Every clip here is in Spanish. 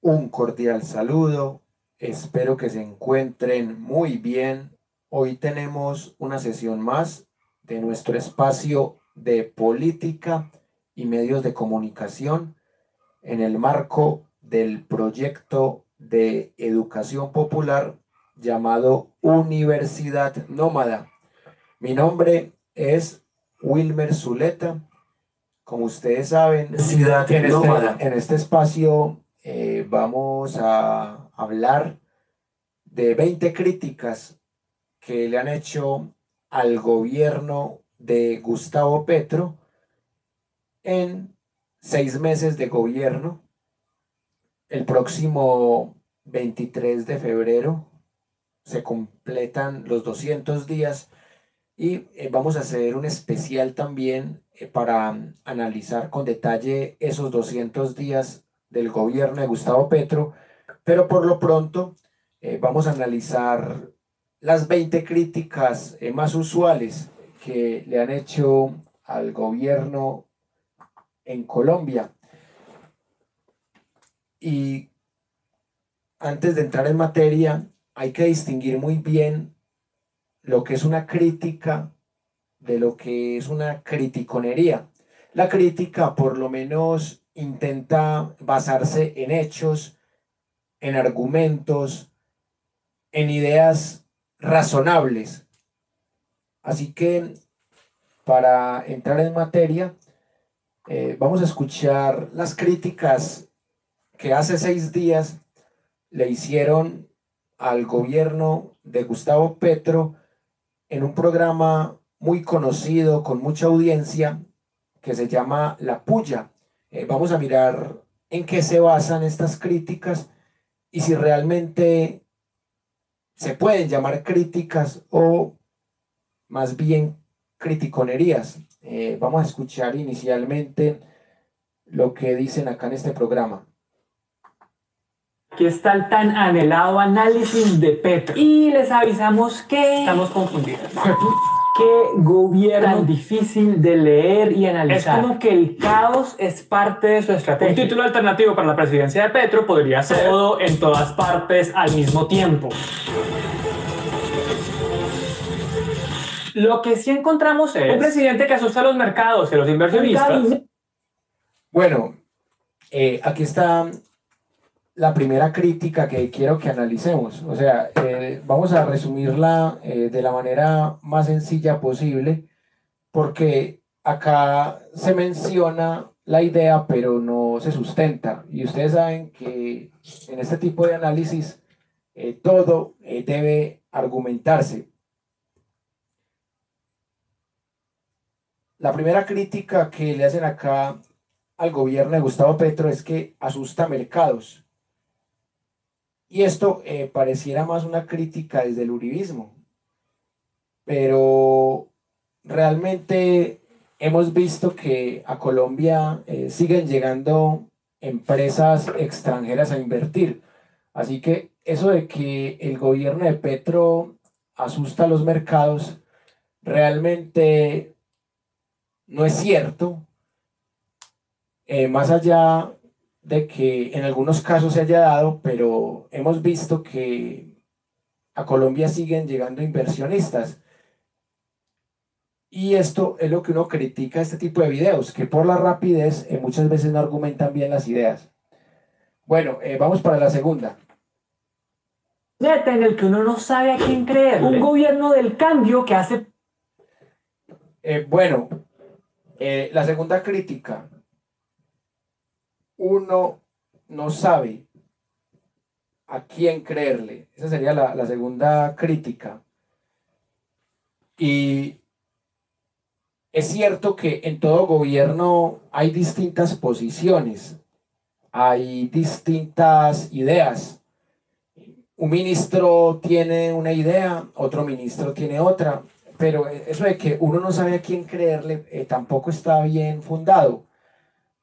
Un cordial saludo, espero que se encuentren muy bien. Hoy tenemos una sesión más de nuestro espacio de política y medios de comunicación en el marco del proyecto de educación popular llamado Universidad Nómada. Mi nombre es Wilmer Zuleta. Como ustedes saben, en este espacio vamos a hablar de 20 críticas que le han hecho al gobierno de Gustavo Petro en 6 meses de gobierno. El próximo 23 de febrero se completan los 200 días y vamos a hacer un especial también para analizar con detalle esos 200 días del gobierno de Gustavo Petro, pero por lo pronto vamos a analizar las 20 críticas más usuales que le han hecho al gobierno en Colombia. Y antes de entrar en materia, hay que distinguir muy bien lo que es una crítica de lo que es una criticonería. La crítica por lo menos intenta basarse en hechos, en argumentos, en ideas razonables. Así que para entrar en materia, vamos a escuchar las críticas que hace 6 días le hicieron al gobierno de Gustavo Petro en un programa muy conocido, con mucha audiencia, que se llama La Puya. Vamos a mirar en qué se basan estas críticas y si realmente se pueden llamar críticas o más bien criticonerías. Vamos a escuchar inicialmente lo que dicen acá en este programa. Aquí está el tan anhelado análisis de Petro. Y les avisamos que estamos confundidos. Qué gobierno tan difícil de leer y analizar. Es como que el caos es parte de su estrategia. Un título alternativo para la presidencia de Petro podría ser todo en todas partes al mismo tiempo. Lo que sí encontramos es un presidente que asusta a los mercados y a los inversionistas. Bueno, aquí está la primera crítica que quiero que analicemos. O sea, vamos a resumirla de la manera más sencilla posible, porque acá se menciona la idea, pero no se sustenta. Y ustedes saben que en este tipo de análisis todo debe argumentarse. La primera crítica que le hacen acá al gobierno de Gustavo Petro es que asusta mercados. Y esto pareciera más una crítica desde el uribismo, pero realmente hemos visto que a Colombia siguen llegando empresas extranjeras a invertir. Así que eso de que el gobierno de Petro asusta a los mercados realmente no es cierto. Más allá de que en algunos casos se haya dado, pero hemos visto que a Colombia siguen llegando inversionistas. Y esto es lo que uno critica este tipo de videos, que por la rapidez muchas veces no argumentan bien las ideas. Bueno, vamos para la segunda. En el que uno no sabe a quién creer. Un gobierno del cambio que hace... La segunda crítica. Uno no sabe a quién creerle. Esa sería la segunda crítica. Y es cierto que en todo gobierno hay distintas posiciones, hay distintas ideas. Un ministro tiene una idea, otro ministro tiene otra, pero eso de que uno no sabe a quién creerle tampoco está bien fundado,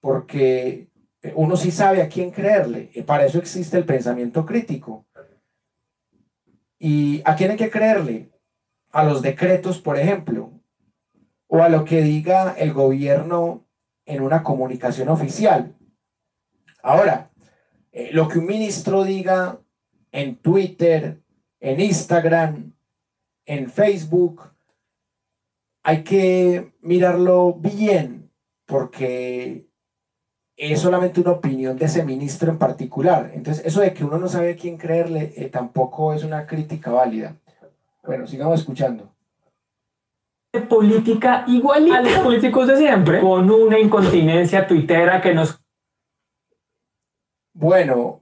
porque uno sí sabe a quién creerle, y para eso existe el pensamiento crítico. ¿Y a quién hay que creerle? A los decretos, por ejemplo, o a lo que diga el gobierno en una comunicación oficial. Ahora, Lo que un ministro diga en Twitter, en Instagram, en Facebook, hay que mirarlo bien, porque es solamente una opinión de ese ministro en particular. Entonces, eso de que uno no sabe a quién creerle, tampoco es una crítica válida. Bueno, sigamos escuchando. Política igualita a los políticos de siempre, con una incontinencia tuitera que nos... Bueno,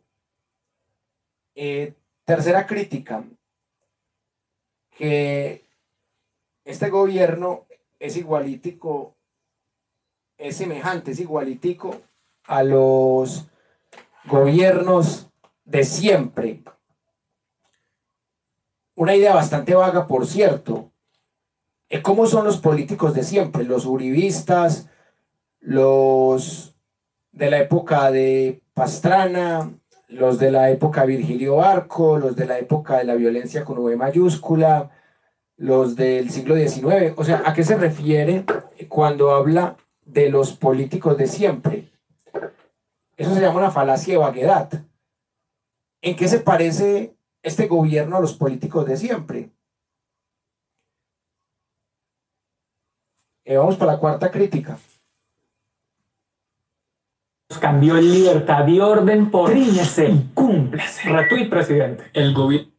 tercera crítica, que este gobierno es igualítico, es semejante, es igualítico a los gobiernos de siempre. Una idea bastante vaga, por cierto. ¿Cómo son los políticos de siempre? Los uribistas, los de la época de Pastrana, los de la época de Virgilio Barco, los de la época de la violencia con V mayúscula, los del siglo XIX. O sea, ¿a qué se refiere cuando habla de los políticos de siempre? Eso se llama una falacia de vaguedad. ¿En qué se parece este gobierno a los políticos de siempre? Vamos para la cuarta crítica. Cambió en libertad y orden por tríñese y cúmplase. Retweet, presidente. El gobierno.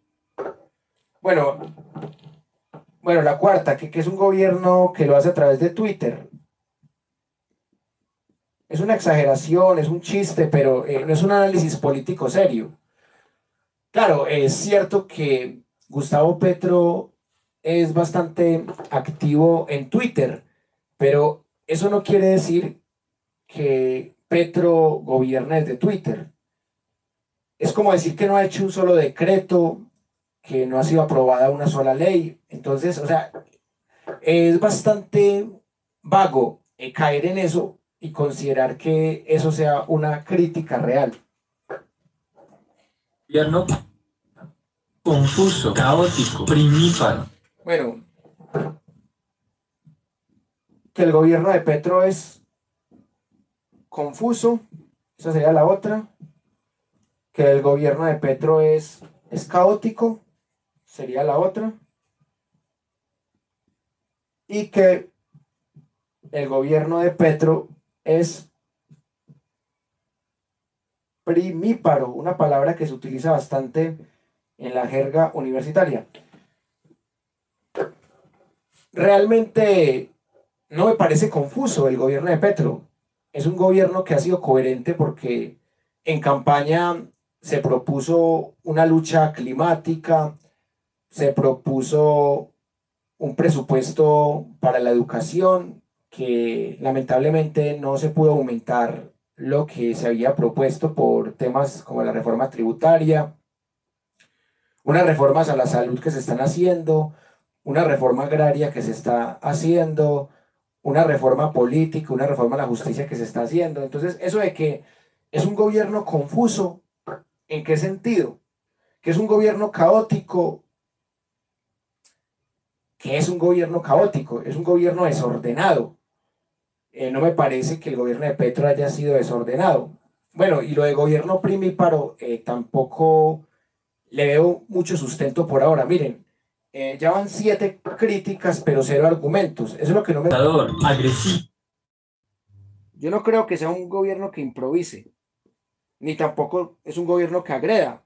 Bueno, la cuarta, que es un gobierno que lo hace a través de Twitter. Es una exageración, es un chiste, pero no es un análisis político serio. Claro, es cierto que Gustavo Petro es bastante activo en Twitter, pero eso no quiere decir que Petro gobierne desde Twitter. Es como decir que no ha hecho un solo decreto, que no ha sido aprobada una sola ley. Entonces, o sea, es bastante vago caer en eso y considerar que eso sea una crítica real. Gobierno confuso, caótico, primíparo. Bueno, que el gobierno de Petro es confuso, esa sería la otra. Que el gobierno de Petro es caótico, sería la otra. Y que el gobierno de Petro es primíparo, una palabra que se utiliza bastante en la jerga universitaria. Realmente no me parece confuso el gobierno de Petro. Es un gobierno que ha sido coherente porque en campaña se propuso una lucha climática, se propuso un presupuesto para la educación que lamentablemente no se pudo aumentar lo que se había propuesto por temas como la reforma tributaria, unas reformas a la salud que se están haciendo, una reforma agraria que se está haciendo, una reforma política, una reforma a la justicia que se está haciendo. Entonces, eso de que es un gobierno confuso, ¿en qué sentido? Que es un gobierno caótico. ¿Qué es un gobierno caótico? Es un gobierno desordenado. No me parece que el gobierno de Petro haya sido desordenado. Bueno, y lo de gobierno primíparo tampoco le veo mucho sustento por ahora. Miren, ya van 7 críticas, pero 0 argumentos. Eso es lo que no me... Agresivo. Yo no creo que sea un gobierno que improvise, ni tampoco es un gobierno que agreda.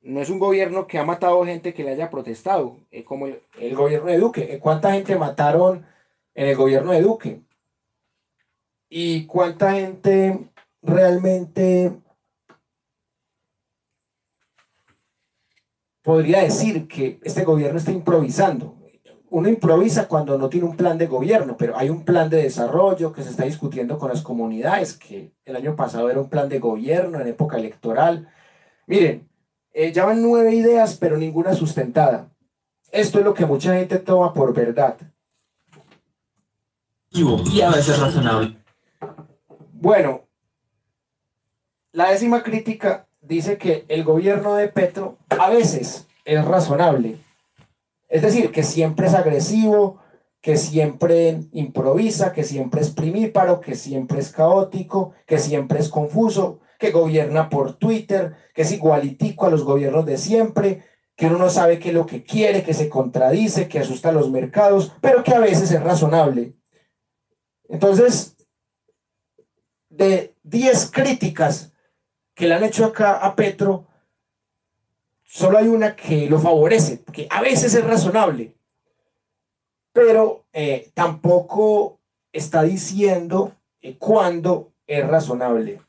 No es un gobierno que ha matado gente que le haya protestado, como el gobierno de Duque. ¿Cuánta gente mataron en el gobierno de Duque? ¿Y cuánta gente realmente podría decir que este gobierno está improvisando? Uno improvisa cuando no tiene un plan de gobierno, pero hay un plan de desarrollo que se está discutiendo con las comunidades, que el año pasado era un plan de gobierno en época electoral. Miren, ya van 9 ideas, pero ninguna sustentada. Esto es lo que mucha gente toma por verdad. Y a veces razonable. Bueno, la 10ª crítica dice que el gobierno de Petro a veces es razonable. Es decir, que siempre es agresivo, que siempre improvisa, que siempre es primíparo, que siempre es caótico, que siempre es confuso, que gobierna por Twitter, que es igualitico a los gobiernos de siempre, que uno no sabe qué es lo que quiere, que se contradice, que asusta a los mercados, pero que a veces es razonable. Entonces, de 10 críticas que le han hecho acá a Petro, solo hay una que lo favorece, que a veces es razonable, pero tampoco está diciendo cuándo es razonable.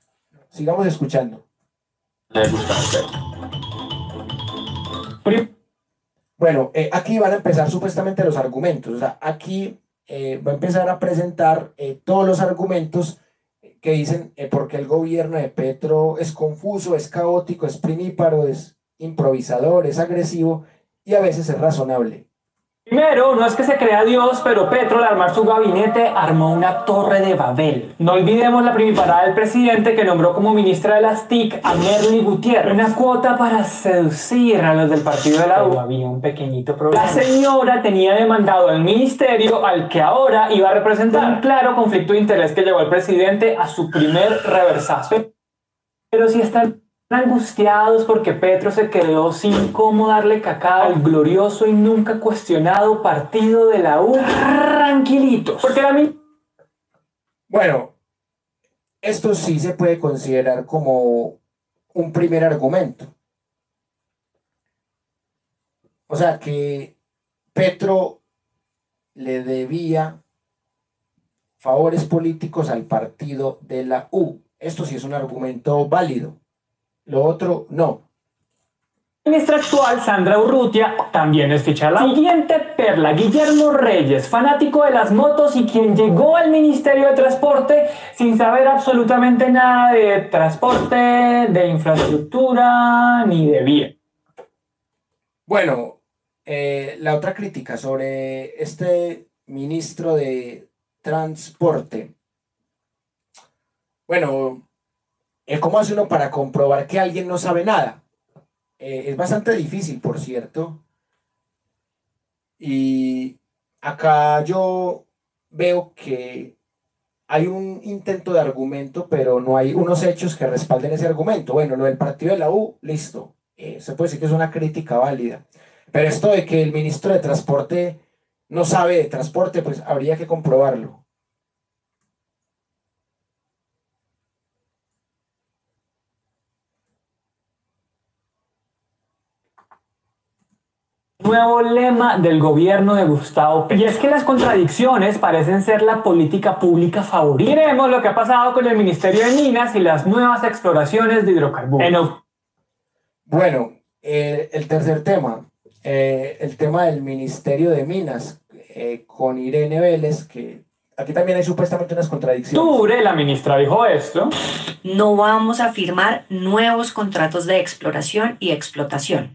Sigamos escuchando. Bueno, aquí van a empezar supuestamente los argumentos. O sea, aquí va a empezar a presentar todos los argumentos que dicen por qué el gobierno de Petro es confuso, es caótico, es primíparo, es improvisador, es agresivo y a veces es razonable. Primero, no es que se crea Dios, pero Petro al armar su gabinete armó una torre de Babel. No olvidemos la primiparada del presidente que nombró como ministra de las TIC a Merly Gutiérrez. Una cuota para seducir a los del partido de la U. Había un pequeñito problema. La señora tenía demandado el ministerio al que ahora iba a representar. Un claro conflicto de interés que llevó al presidente a su primer reversazo. Pero si están angustiados porque Petro se quedó sin cómo darle cacao al glorioso y nunca cuestionado partido de la U, tranquilitos. Porque Bueno, esto sí se puede considerar como un primer argumento. O sea que Petro le debía favores políticos al partido de la U. Esto sí es un argumento válido. Lo otro, no. La ministra actual, Sandra Urrutia, también es ficha de la U. Siguiente perla, Guillermo Reyes, fanático de las motos y quien llegó al Ministerio de Transporte sin saber absolutamente nada de transporte, de infraestructura, ni de vía. Bueno, la otra crítica sobre este ministro de Transporte. Bueno, ¿cómo hace uno para comprobar que alguien no sabe nada? Es bastante difícil, por cierto. Y acá yo veo que hay un intento de argumento, pero no hay unos hechos que respalden ese argumento. Bueno, lo del partido de la U, listo. Se puede decir que es una crítica válida. Pero esto de que el ministro de Transporte no sabe de transporte, pues habría que comprobarlo. Nuevo lema del gobierno de Gustavo Petro. Y es que las contradicciones parecen ser la política pública favorita. Miremos lo que ha pasado con el Ministerio de Minas y las nuevas exploraciones de hidrocarburos. Bueno, el tercer tema, el tema del Ministerio de Minas, con Irene Vélez, que aquí también hay supuestamente unas contradicciones. Octubre, la ministra dijo esto. No vamos a firmar nuevos contratos de exploración y explotación.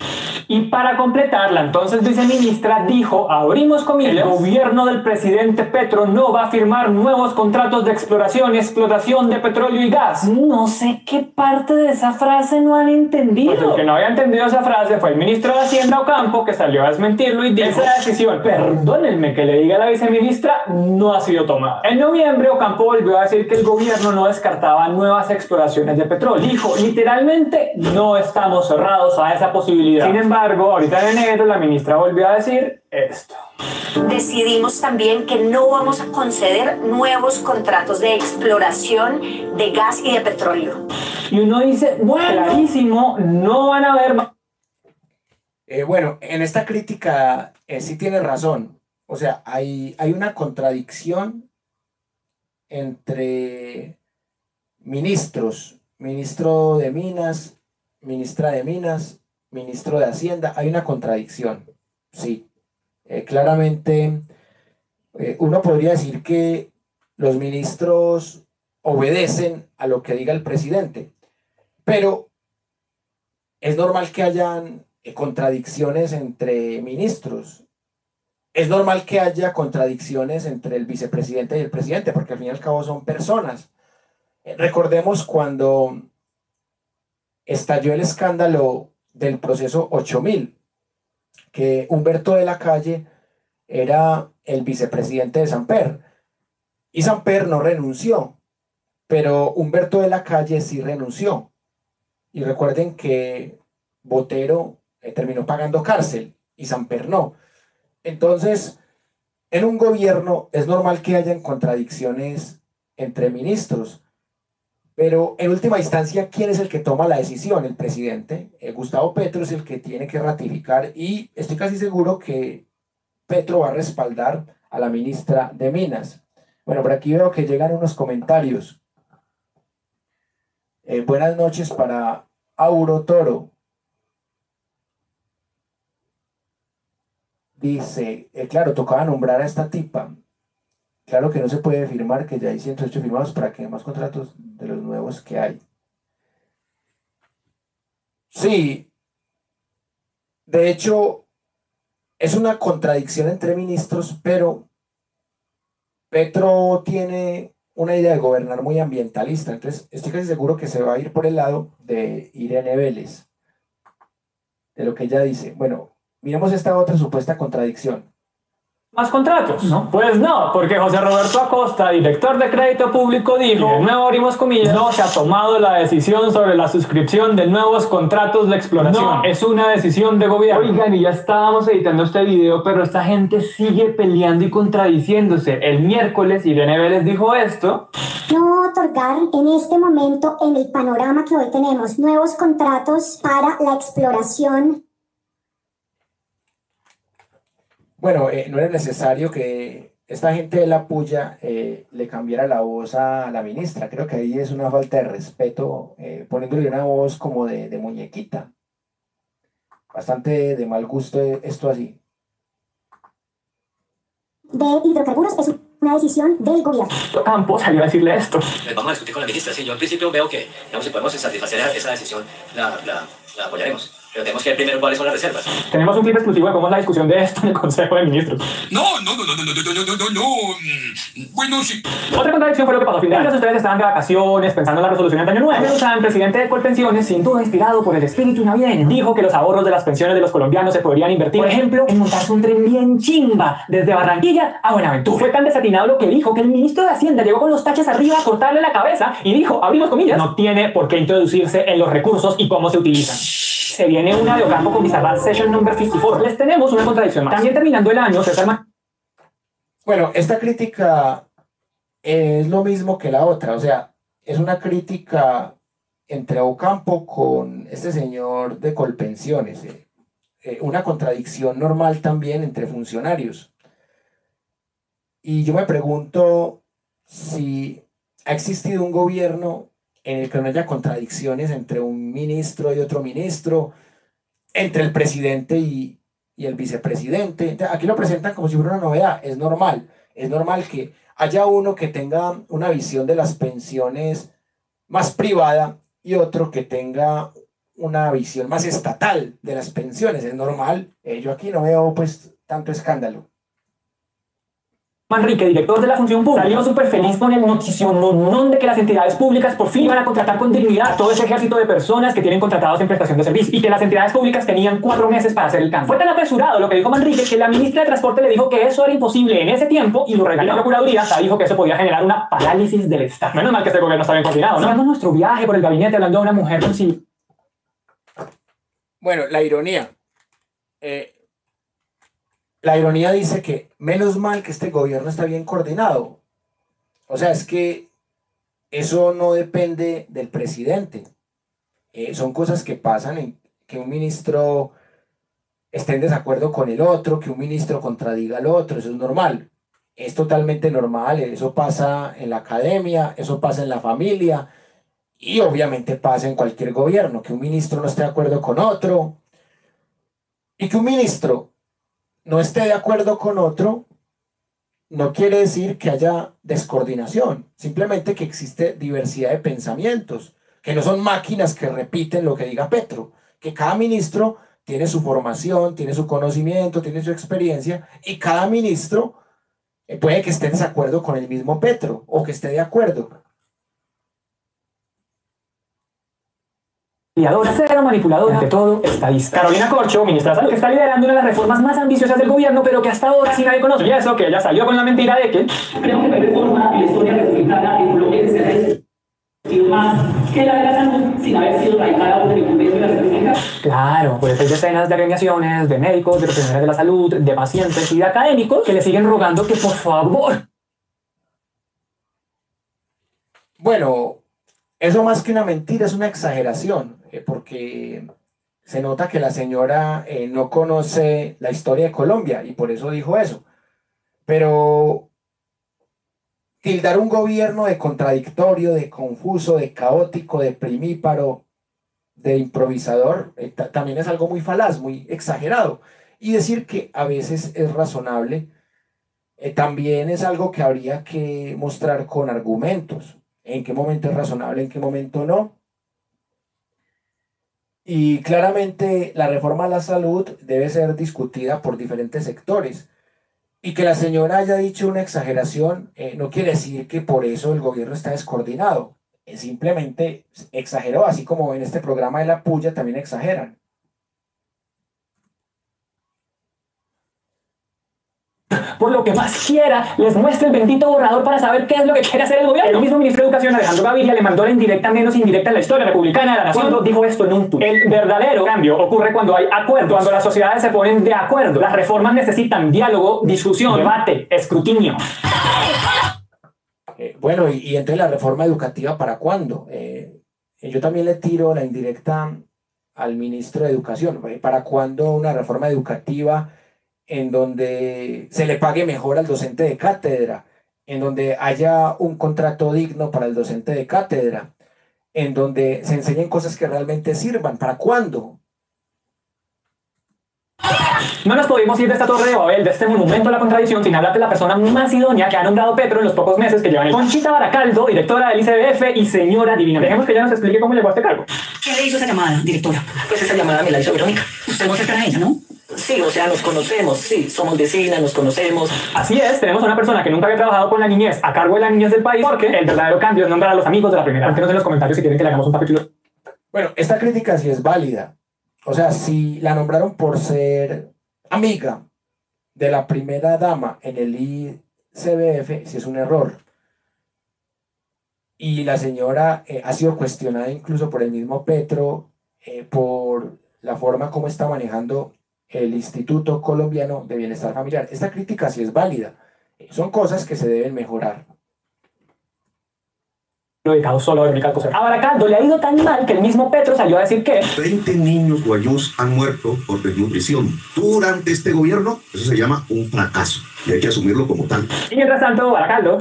Y para completarla, entonces viceministra dijo, abrimos comillas, el gobierno del presidente Petro no va a firmar nuevos contratos de exploración y explotación de petróleo y gas. No sé qué parte de esa frase no han entendido. Pues el que no había entendido esa frase fue el ministro de Hacienda Ocampo, que salió a desmentirlo y dijo, esa decisión, perdónenme que le diga a la viceministra, no ha sido tomada. En noviembre, Ocampo volvió a decir que el gobierno no descartaba nuevas exploraciones de petróleo. Dijo, literalmente, no estamos cerrados a esa posibilidad. Sin embargo, ahorita en enero, la ministra volvió a decir esto. Decidimos también que no vamos a conceder nuevos contratos de exploración de gas y de petróleo. Y uno dice, bueno, clarísimo, no van a haber más. Bueno, en esta crítica sí tiene razón. O sea, hay una contradicción entre ministros, ministro de Minas, ministra de Minas, ministro de Hacienda. Hay una contradicción, sí. Claramente, uno podría decir que los ministros obedecen a lo que diga el presidente, pero es normal que hayan contradicciones entre ministros. Es normal que haya contradicciones entre el vicepresidente y el presidente, porque al fin y al cabo son personas. Recordemos cuando estalló el escándalo del proceso 8000, que Humberto de la Calle era el vicepresidente de Samper, y Samper no renunció, pero Humberto de la Calle sí renunció. Y recuerden que Botero terminó pagando cárcel y Samper no. Entonces, en un gobierno es normal que hayan contradicciones entre ministros, pero en última instancia, ¿quién es el que toma la decisión? El presidente. Gustavo Petro es el que tiene que ratificar y estoy casi seguro que Petro va a respaldar a la ministra de Minas. Bueno, por aquí veo que llegan unos comentarios. Buenas noches para Auro Toro. Dice, claro, tocaba nombrar a esta tipa. Claro que no se puede firmar, que ya hay 108 firmados para que más contratos de los nuevos que hay. Sí, de hecho, es una contradicción entre ministros, pero Petro tiene una idea de gobernar muy ambientalista, entonces estoy casi seguro que se va a ir por el lado de Irene Vélez, de lo que ella dice. Bueno, miremos esta otra supuesta contradicción. ¿Más contratos? No. Pues no, porque José Roberto Acosta, director de Crédito Público, dijo, de nuevo abrimos comillas, no se ha tomado la decisión sobre la suscripción de nuevos contratos de exploración. No, es una decisión de gobierno. Oigan, y ya estábamos editando este video, pero esta gente sigue peleando y contradiciéndose. El miércoles Irene Vélez dijo esto. No otorgar en este momento, en el panorama que hoy tenemos, nuevos contratos para la exploración. Bueno, no era necesario que esta gente de la puya le cambiara la voz a la ministra. Creo que ahí es una falta de respeto, poniéndole una voz como de muñequita. Bastante de mal gusto esto así. De hidrocarburos es una decisión del gobierno. Campos salió a decirle esto. Vamos a discutir con la ministra. Sí, yo al principio veo que, digamos, si podemos satisfacer esa decisión, la apoyaremos. Pero tenemos que ver primero cuáles son las reservas. Tenemos un clip exclusivo de cómo es la discusión de esto en el Consejo de Ministros. No. Bueno, sí. Otra contradicción fue lo que pasó a fin de año. Ustedes estaban de vacaciones pensando en la resolución de Año Nuevo. El presidente de Colpensiones, sin duda inspirado por el espíritu navideño, dijo que los ahorros de las pensiones de los colombianos se podrían invertir, por ejemplo, en montarse un tren bien chimba desde Barranquilla a Buenaventura. Fue tan desatinado lo que dijo que el ministro de Hacienda llegó con los taches arriba a cortarle la cabeza y dijo, abrimos comillas, no tiene por qué introducirse en los recursos y cómo se utilizan. Se viene una de Ocampo con Bizarrap Session number 54. Les tenemos una contradicción más. También terminando el año, Bueno, esta crítica es lo mismo que la otra, o sea, es una crítica entre Ocampo con este señor de Colpensiones, una contradicción normal también entre funcionarios. Y yo me pregunto si ha existido un gobierno en el que no haya contradicciones entre un ministro y otro ministro, entre el presidente y el vicepresidente. Aquí lo presentan como si fuera una novedad. Es normal que haya uno que tenga una visión de las pensiones más privada y otro que tenga una visión más estatal de las pensiones. Es normal. Yo aquí no veo pues tanto escándalo. Manrique, director de la función pública, salió súper feliz con el notición de que las entidades públicas por fin van a contratar con dignidad todo ese ejército de personas que tienen contratados en prestación de servicio y que las entidades públicas tenían 4 meses para hacer el cambio. Fue tan apresurado lo que dijo Manrique que la ministra de Transporte le dijo que eso era imposible en ese tiempo y lo regaló. La Procuraduría dijo que eso podía generar una parálisis del Estado. Menos mal que este gobierno está bien coordinado, ¿no? Hacemos nuestro viaje por el gabinete hablando de una mujer con sí. Bueno, la ironía. La ironía dice que menos mal que este gobierno está bien coordinado. O sea, es que eso no depende del presidente. Son cosas que pasan en que un ministro esté en desacuerdo con el otro, que un ministro contradiga al otro, eso es normal. Es totalmente normal, eso pasa en la academia, eso pasa en la familia y obviamente pasa en cualquier gobierno, que un ministro no esté de acuerdo con otro y que un ministro no esté de acuerdo con otro, no quiere decir que haya descoordinación, simplemente que existe diversidad de pensamientos, que no son máquinas que repiten lo que diga Petro, que cada ministro tiene su formación, tiene su conocimiento, tiene su experiencia, y cada ministro puede que esté en desacuerdo con el mismo Petro, o que esté de acuerdo. Cero manipulador, ante todo estadista. Carolina Corcho, ministra de Salud, que está liderando una de las reformas más ambiciosas del gobierno, pero que hasta ahora sí nadie conoce. Y eso, que ella salió con la mentira de que creo que reforma la historia republicana en lo que más que la de la salud sin haber sido radicada por ningún medio de la República. Claro, pues hay decenas de agremiaciones de médicos, de profesionales de la salud, de pacientes y de académicos que le siguen rogando que por favor. Bueno, eso más que una mentira es una exageración, porque se nota que la señora no conoce la historia de Colombia y por eso dijo eso. Pero tildar un gobierno de contradictorio, de confuso, de caótico, de primíparo, de improvisador, también es algo muy falaz, muy exagerado. Y decir que a veces es razonable, también es algo que habría que mostrar con argumentos. En qué momento es razonable, en qué momento no. Y claramente la reforma a la salud debe ser discutida por diferentes sectores. Y que la señora haya dicho una exageración no quiere decir que por eso el gobierno está descoordinado. Simplemente exageró, así como en este programa de la puya también exageran. Por lo que más quiera, les muestre el bendito borrador para saber qué es lo que quiere hacer el gobierno. El mismo ministro de Educación, Alejandro Gaviria, le mandó la indirecta menos indirecta en la historia republicana de la nación. Cuando dijo esto en un tuit: el verdadero cambio ocurre cuando hay acuerdo, cuando las sociedades se ponen de acuerdo. Las reformas necesitan diálogo, discusión, debate, escrutinio. Bueno, y entonces la reforma educativa, ¿para cuándo? Yo también le tiro la indirecta al ministro de Educación. ¿Para cuándo una reforma educativa en donde se le pague mejor al docente de cátedra, en donde haya un contrato digno para el docente de cátedra, en donde se enseñen cosas que realmente sirvan? ¿Para cuándo? No nos podemos ir de esta torre de Babel, de este monumento a la contradicción, sin hablar de la persona más idónea que ha nombrado Petro en los pocos meses que llevan. Conchita Baracaldo, directora del ICBF y señora divina. Dejemos que ella nos explique cómo llegó a este cargo. ¿Quién le hizo esa llamada, directora? Pues esa llamada me la hizo Verónica. Usted no cercana a ella, ¿no? Sí, o sea, nos conocemos, sí, somos vecinas, nos conocemos. Así es, tenemos a una persona que nunca había trabajado con la niñez a cargo de la niñez del país, porque el verdadero cambio es nombrar a los amigos de la primera. Cuéntenos en los comentarios si quieren que le hagamos un capítulo. Bueno, esta crítica sí es válida. O sea, si la nombraron por ser amiga de la primera dama en el ICBF, sí es un error. Y la señora ha sido cuestionada incluso por el mismo Petro, por la forma como está manejando el Instituto Colombiano de Bienestar Familiar. Esta crítica sí es válida. Son cosas que se deben mejorar. Dedicado solo a Verónica Alcocer. A Baracaldo le ha ido tan mal que el mismo Petro salió a decir que 20 niños guayús han muerto por desnutrición durante este gobierno. Eso se llama un fracaso y hay que asumirlo como tal. Y mientras tanto, Baracaldo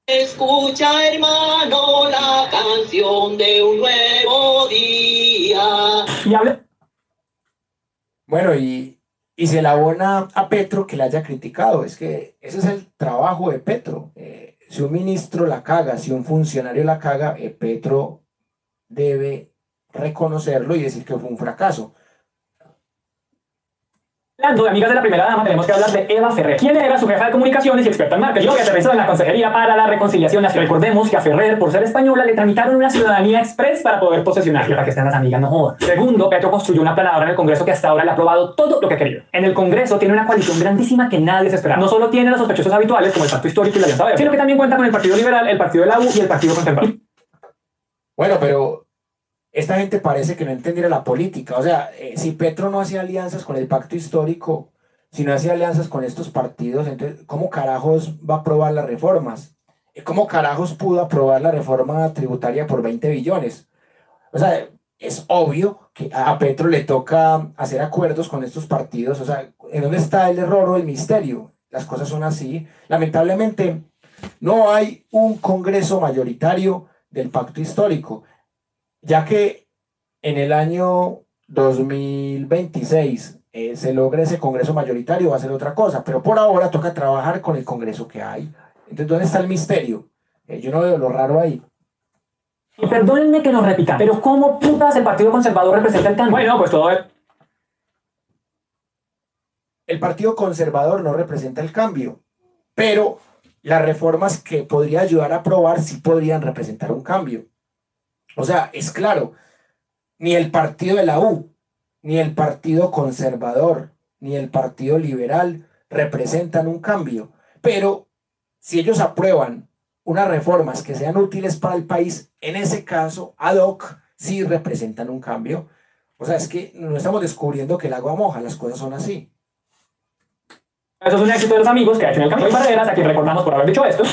escucha, hermano, la canción de un nuevo día. Y habla. Bueno, y se le abona a Petro que la haya criticado. Es que ese es el trabajo de Petro. Si un ministro la caga, si un funcionario la caga, Petro debe reconocerlo y decir que fue un fracaso. Hablando de amigas de la primera dama, tenemos que hablar de Eva Ferrer, quien era su jefa de comunicaciones y experta en marketing, y que aterrizó en la Consejería para la Reconciliación Nacional. Recordemos que a Ferrer, por ser española, le tramitaron una ciudadanía express para poder posesionarla. Para que estén las amigas, no jodan. Segundo, Petro construyó una planadora en el Congreso que hasta ahora le ha aprobado todo lo que ha querido. En el Congreso tiene una coalición grandísima que nadie se esperaba. No solo tiene los sospechosos habituales, como el Pacto Histórico y la Alianza Verde, sino que también cuenta con el Partido Liberal, el Partido de la U y el Partido Conservador. Bueno, pero esta gente parece que no entendiera la política. O sea, si Petro no hacía alianzas con el Pacto Histórico, si no hacía alianzas con estos partidos, entonces, ¿cómo carajos va a aprobar las reformas? ¿Cómo carajos pudo aprobar la reforma tributaria por 20 billones? O sea, es obvio que a Petro le toca hacer acuerdos con estos partidos. O sea, ¿en dónde está el error o el misterio? Las cosas son así. Lamentablemente, no hay un Congreso mayoritario del Pacto Histórico, ya que en el año 2026 se logra ese Congreso mayoritario, va a ser otra cosa, pero por ahora toca trabajar con el Congreso que hay. Entonces, ¿dónde está el misterio? Yo no veo lo raro ahí. Y perdónenme que nos repita, pero ¿cómo putas el Partido Conservador representa el cambio? Bueno, pues todo es... El Partido Conservador no representa el cambio, pero las reformas que podría ayudar a aprobar sí podrían representar un cambio. O sea, es claro, ni el partido de la U, ni el Partido Conservador, ni el Partido Liberal representan un cambio, pero si ellos aprueban unas reformas que sean útiles para el país, en ese caso, ad hoc, sí representan un cambio. O sea, es que no estamos descubriendo que el agua moja, las cosas son así. Eso es un éxito de los amigos que ha hecho en el camino de Barreras, a quien recordamos por haber dicho esto.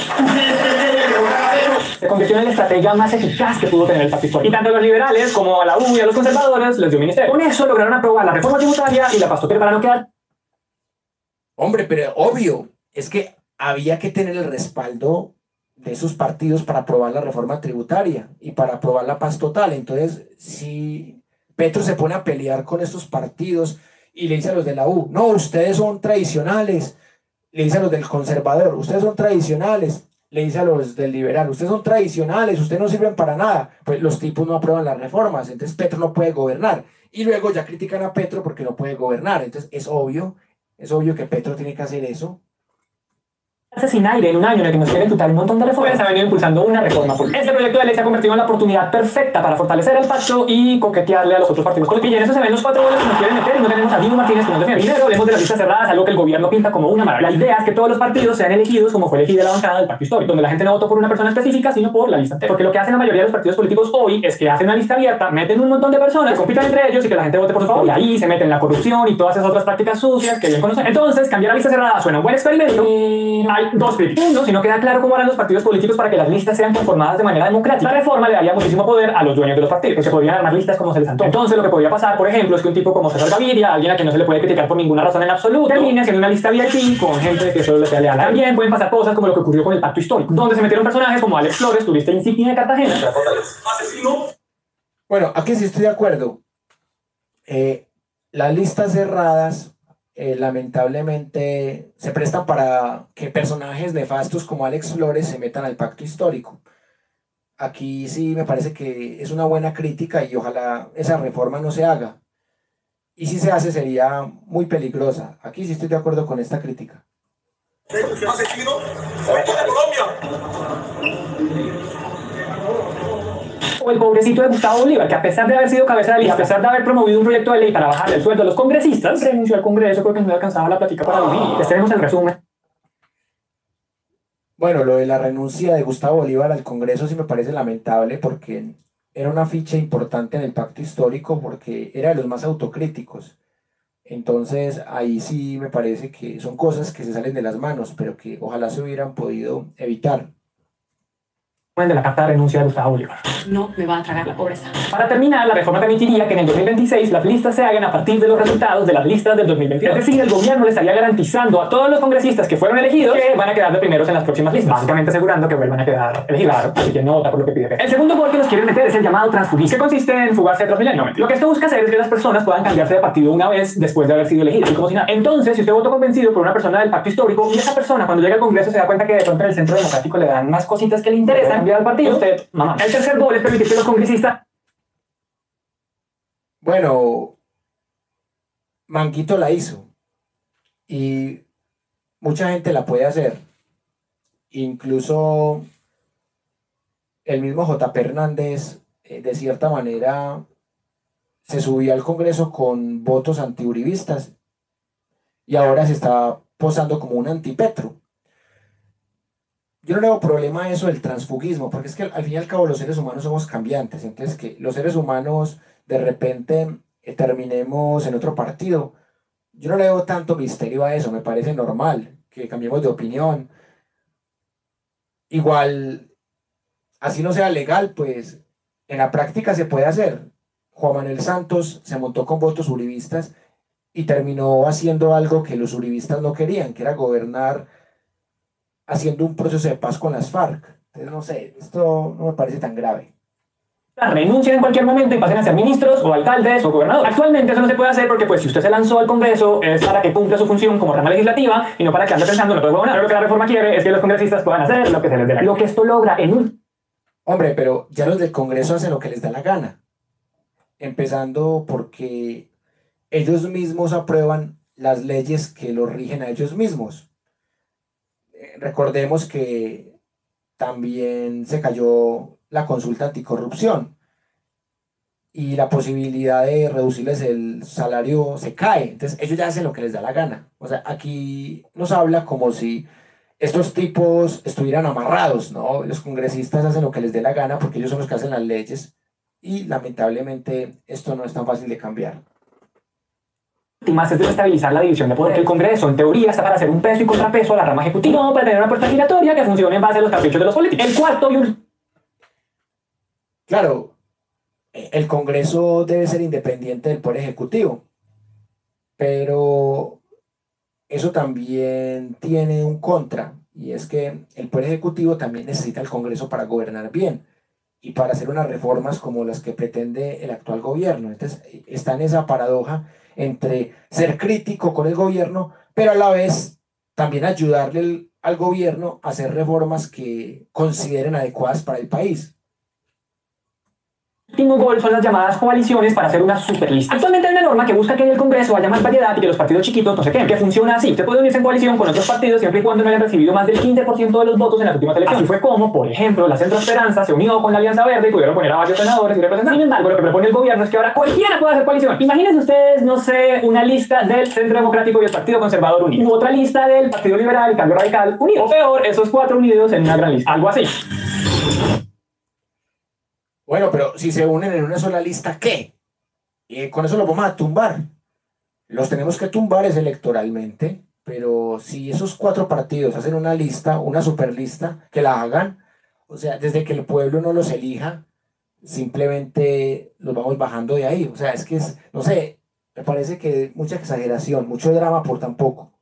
Se convirtió en la estratega más eficaz que pudo tener el partido histórico. Y tanto a los liberales como a la U y a los conservadores les dio ministerio. Con eso lograron aprobar la reforma tributaria y la pastopera para no quedar. Hombre, pero obvio, es que había que tener el respaldo de esos partidos para aprobar la reforma tributaria y para aprobar la paz total. Entonces, si Petro se pone a pelear con estos partidos y le dice a los de la U, no, ustedes son tradicionales, le dice a los del conservador, ustedes son tradicionales, le dice a los del liberal, ustedes son tradicionales, ustedes no sirven para nada, pues los tipos no aprueban las reformas, entonces Petro no puede gobernar, y luego ya critican a Petro porque no puede gobernar, entonces es obvio que Petro tiene que hacer eso. Sin aire en un año en el que nos quieren tutar un montón de reformas, se ha venido impulsando una reforma política. Este proyecto de ley se ha convertido en la oportunidad perfecta para fortalecer el pacto y coquetearle a los otros partidos políticos. Y en eso se ven los 4 goles que nos quieren meter y no tenemos a Diego Martínez que nos defiende. Primero, hablemos de las listas cerradas, algo que el gobierno pinta como una maravilla. La idea es que todos los partidos sean elegidos como fue elegida la bancada del pacto histórico, donde la gente no votó por una persona específica, sino por la lista entera. Porque lo que hacen la mayoría de los partidos políticos hoy es que hacen una lista abierta, meten un montón de personas, compitan entre ellos y que la gente vote por su favor. Y ahí se meten en la corrupción y todas esas otras prácticas sucias que bien conocen. Entonces, cambiar la lista cerrada suena un buen experimento. Hay dos críticas. Si no queda claro cómo harán los partidos políticos para que las listas sean conformadas de manera democrática. La reforma le daría muchísimo poder a los dueños de los partidos, que se podrían armar listas como se les antoje. Entonces lo que podría pasar, por ejemplo, es que un tipo como César Gaviria, alguien a quien no se le puede criticar por ninguna razón en absoluto, termine haciendo una lista VIP con gente que solo le sea leal. También pueden pasar cosas como lo que ocurrió con el pacto histórico, donde se metieron personajes como Alex Flores, turista insignia de Cartagena. Bueno, aquí sí estoy de acuerdo. Las listas cerradas lamentablemente se prestan para que personajes nefastos como Alex Flores se metan al pacto histórico. Aquí sí me parece que es una buena crítica y ojalá esa reforma no se haga. Y si se hace sería muy peligrosa. Aquí sí estoy de acuerdo con esta crítica. O el pobrecito de Gustavo Bolívar, que a pesar de haber sido cabeza de lista, a pesar de haber promovido un proyecto de ley para bajarle el sueldo a los congresistas, renunció al Congreso porque no le alcanzaba la plática para vivir. Les tenemos el resumen. Bueno, lo de la renuncia de Gustavo Bolívar al Congreso sí me parece lamentable porque era una ficha importante en el pacto histórico porque era de los más autocríticos. Entonces ahí sí me parece que son cosas que se salen de las manos, pero que ojalá se hubieran podido evitar. De la carta de renuncia de Gustavo Bolívar. No me va a tragar la pobreza. Para terminar, la reforma permitiría que en el 2026 las listas se hagan a partir de los resultados de las listas del 2022. Es decir, el gobierno le estaría garantizando a todos los congresistas que fueron elegidos que van a quedar de primeros en las próximas listas, básicamente asegurando que vuelvan a quedar elegidos. Claro, así que no vota por lo que pide. El segundo gol que nos quieren meter es el llamado transfugismo, que consiste en fugarse de Transmilenio. Lo que esto busca hacer es que las personas puedan cambiarse de partido una vez después de haber sido elegidas, y como si nada. Entonces, si usted votó convencido por una persona del pacto histórico y esa persona cuando llega al Congreso se da cuenta que de pronto en el centro democrático le dan más cositas que le interesan, cambiar al partido, usted, mamá. El tercer gol es permitir que los congresistas. Bueno, Manguito la hizo y mucha gente la puede hacer. Incluso el mismo J.P. Hernández, de cierta manera, se subió al Congreso con votos antiuribistas y ahora se está posando como un antipetro. Yo no le veo problema a eso del transfugismo, porque es que al fin y al cabo los seres humanos somos cambiantes, entonces que los seres humanos de repente terminemos en otro partido, yo no le veo tanto misterio a eso, me parece normal que cambiemos de opinión. Igual, así no sea legal, pues en la práctica se puede hacer. Juan Manuel Santos se montó con votos uribistas y terminó haciendo algo que los uribistas no querían, que era gobernar haciendo un proceso de paz con las FARC. Entonces, no sé, esto no me parece tan grave. Renuncien en cualquier momento y pasen a ser ministros o alcaldes o gobernadores. Actualmente eso no se puede hacer porque pues si usted se lanzó al Congreso es para que cumpla su función como rama legislativa y no para que ande pensando en otro gobernar. Pero lo que la reforma quiere es que los congresistas puedan hacer lo que se les dé la gana. Lo que esto logra en un... Hombre, pero ya los del Congreso hacen lo que les da la gana. Empezando porque ellos mismos aprueban las leyes que los rigen a ellos mismos. Recordemos que también se cayó la consulta anticorrupción y la posibilidad de reducirles el salario se cae. Entonces ellos ya hacen lo que les da la gana. O sea, aquí nos habla como si estos tipos estuvieran amarrados, ¿no? Los congresistas hacen lo que les dé la gana porque ellos son los que hacen las leyes y lamentablemente esto no es tan fácil de cambiar. Más es desestabilizar la división de poder. El Congreso, en teoría, está para hacer un peso y contrapeso a la rama ejecutiva, no para tener una puerta giratoria que funcione en base a los caprichos de los políticos. El cuarto y Claro, el Congreso debe ser independiente del Poder Ejecutivo, pero eso también tiene un contra, y es que el Poder Ejecutivo también necesita el Congreso para gobernar bien y para hacer unas reformas como las que pretende el actual gobierno. Entonces está en esa paradoja entre ser crítico con el gobierno, pero a la vez también ayudarle al gobierno a hacer reformas que consideren adecuadas para el país. último gol son las llamadas coaliciones para hacer una superlista. Actualmente hay una norma que busca que en el Congreso haya más variedad y que los partidos chiquitos no se queden, que funciona así. Usted puede unirse en coalición con otros partidos siempre y cuando no hayan recibido más del 15% de los votos en las últimas elecciones. Así fue como, por ejemplo, la Centro Esperanza se unió con la Alianza Verde y pudieron poner a varios senadores y representantes. Sin embargo, lo que propone el gobierno es que ahora cualquiera pueda hacer coalición. Imagínense ustedes, no sé, una lista del Centro Democrático y el Partido Conservador unidos, u otra lista del Partido Liberal y Cambio Radical unidos, o peor, esos cuatro unidos en una gran lista. Algo así. Bueno, pero si se unen en una sola lista, ¿qué? Con eso los vamos a tumbar. Los tenemos que tumbar es electoralmente, pero si esos cuatro partidos hacen una lista, una superlista, que la hagan, o sea, desde que el pueblo no los elija, simplemente los vamos bajando de ahí. O sea, es que es, no sé, me parece que mucha exageración, mucho drama por tan poco.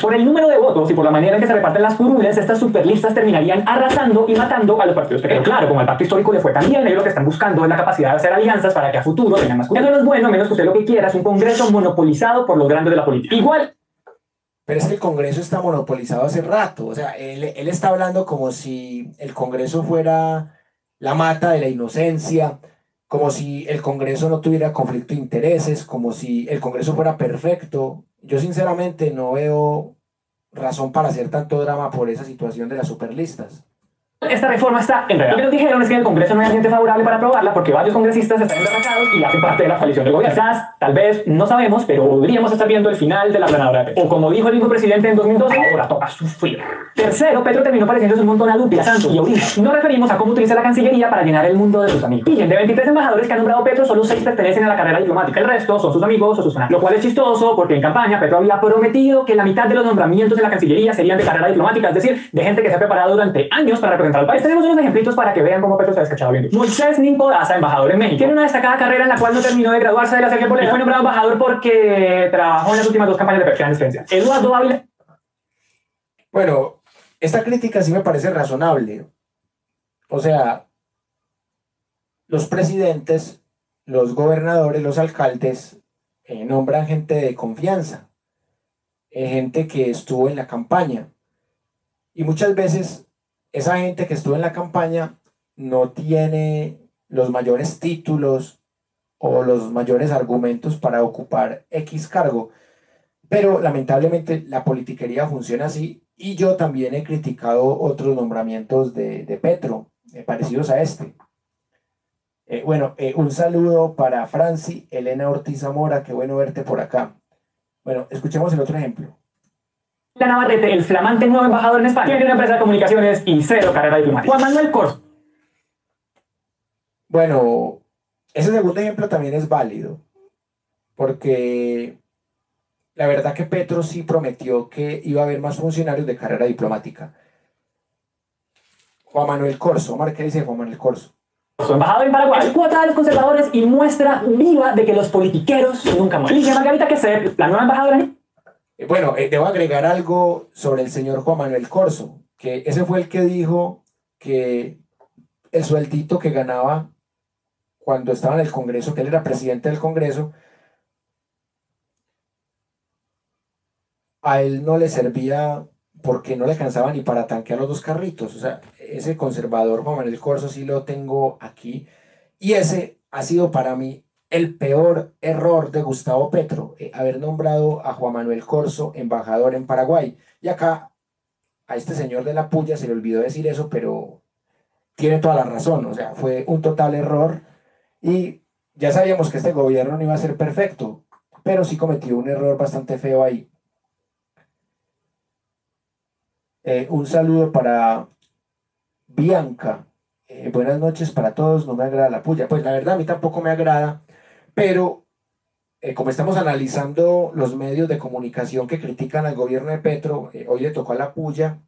Por el número de votos y por la manera en que se reparten las curules, estas superlistas terminarían arrasando y matando a los partidos pequeños. Claro, como al pacto histórico le fue tan bien, ellos lo que están buscando es la capacidad de hacer alianzas para que a futuro tengan más curules. Eso no es bueno, menos que usted lo que quiera es un Congreso monopolizado por los grandes de la política. Igual. Pero es que el Congreso está monopolizado hace rato. O sea, él está hablando como si el Congreso fuera la mata de la inocencia, como si el Congreso no tuviera conflicto de intereses, como si el Congreso fuera perfecto. Yo sinceramente no veo razón para hacer tanto drama por esa situación de las superlistas. Esta reforma está enredada. Lo que nos dijeron es que en el Congreso no hay ambiente favorable para aprobarla porque varios congresistas están embarracados y hacen parte de la coalición del gobierno. Quizás, tal vez, no sabemos, pero podríamos estar viendo el final de la planadora de Petro. O como dijo el mismo presidente en 2012, ahora toca sufrir. Tercero, Petro terminó pareciéndose un montón a Duque, a Santos y a Uribe. Nos referimos a cómo utiliza la Cancillería para llenar el mundo de sus amigos. Y de 23 embajadores que ha nombrado Petro, solo 6 pertenecen a la carrera diplomática. El resto son sus amigos o sus fanáticos. Lo cual es chistoso porque en campaña Petro había prometido que la mitad de los nombramientos en la Cancillería serían de carrera diplomática, es decir, de gente que se ha preparado durante años para representar al país. Tenemos unos ejemplitos para que vean cómo Petro se ha descachado bien. Moisés Nimpo Daza, embajador en México, tiene una destacada carrera en la cual no terminó de graduarse de la Sergio Polera y fue nombrado embajador porque trabajó en las últimas 2 campañas de presidencia. Eduardo Ávila. Bueno, esta crítica sí me parece razonable. O sea, los presidentes, los gobernadores, los alcaldes nombran gente de confianza, gente que estuvo en la campaña. Y muchas veces esa gente que estuvo en la campaña no tiene los mayores títulos o los mayores argumentos para ocupar X cargo. Pero lamentablemente la politiquería funciona así y yo también he criticado otros nombramientos de Petro, parecidos a este. Un saludo para Franci Elena Ortiz Zamora, qué bueno verte por acá. Bueno, escuchemos el otro ejemplo. Navarrete, el flamante nuevo embajador en España, tiene una empresa de comunicaciones y 0 carrera diplomática. Juan Manuel Corso. Bueno, ese segundo ejemplo también es válido, porque la verdad que Petro sí prometió que iba a haber más funcionarios de carrera diplomática. Juan Manuel Corso, Omar, ¿qué dice Juan Manuel Corso? Embajador en Paraguay, cuota de los conservadores y muestra viva de que los politiqueros nunca mueren. Ligia Margarita Queser, la nueva embajadora. Bueno, debo agregar algo sobre el señor Juan Manuel Corso, que ese fue el que dijo que el sueldito que ganaba cuando estaba en el Congreso, que él era presidente del Congreso, a él no le servía porque no le alcanzaba ni para tanquear los 2 carritos. O sea, ese conservador Juan Manuel Corso sí lo tengo aquí, y ese ha sido para mí el peor error de Gustavo Petro, haber nombrado a Juan Manuel Corso embajador en Paraguay. Y acá a este señor de la puya se le olvidó decir eso, pero tiene toda la razón. O sea, fue un total error y ya sabíamos que este gobierno no iba a ser perfecto, pero sí cometió un error bastante feo ahí. Un saludo para Bianca. Buenas noches para todos, no me agrada la puya. Pues la verdad a mí tampoco me agrada, pero como estamos analizando los medios de comunicación que critican al gobierno de Petro, hoy le tocó a la puya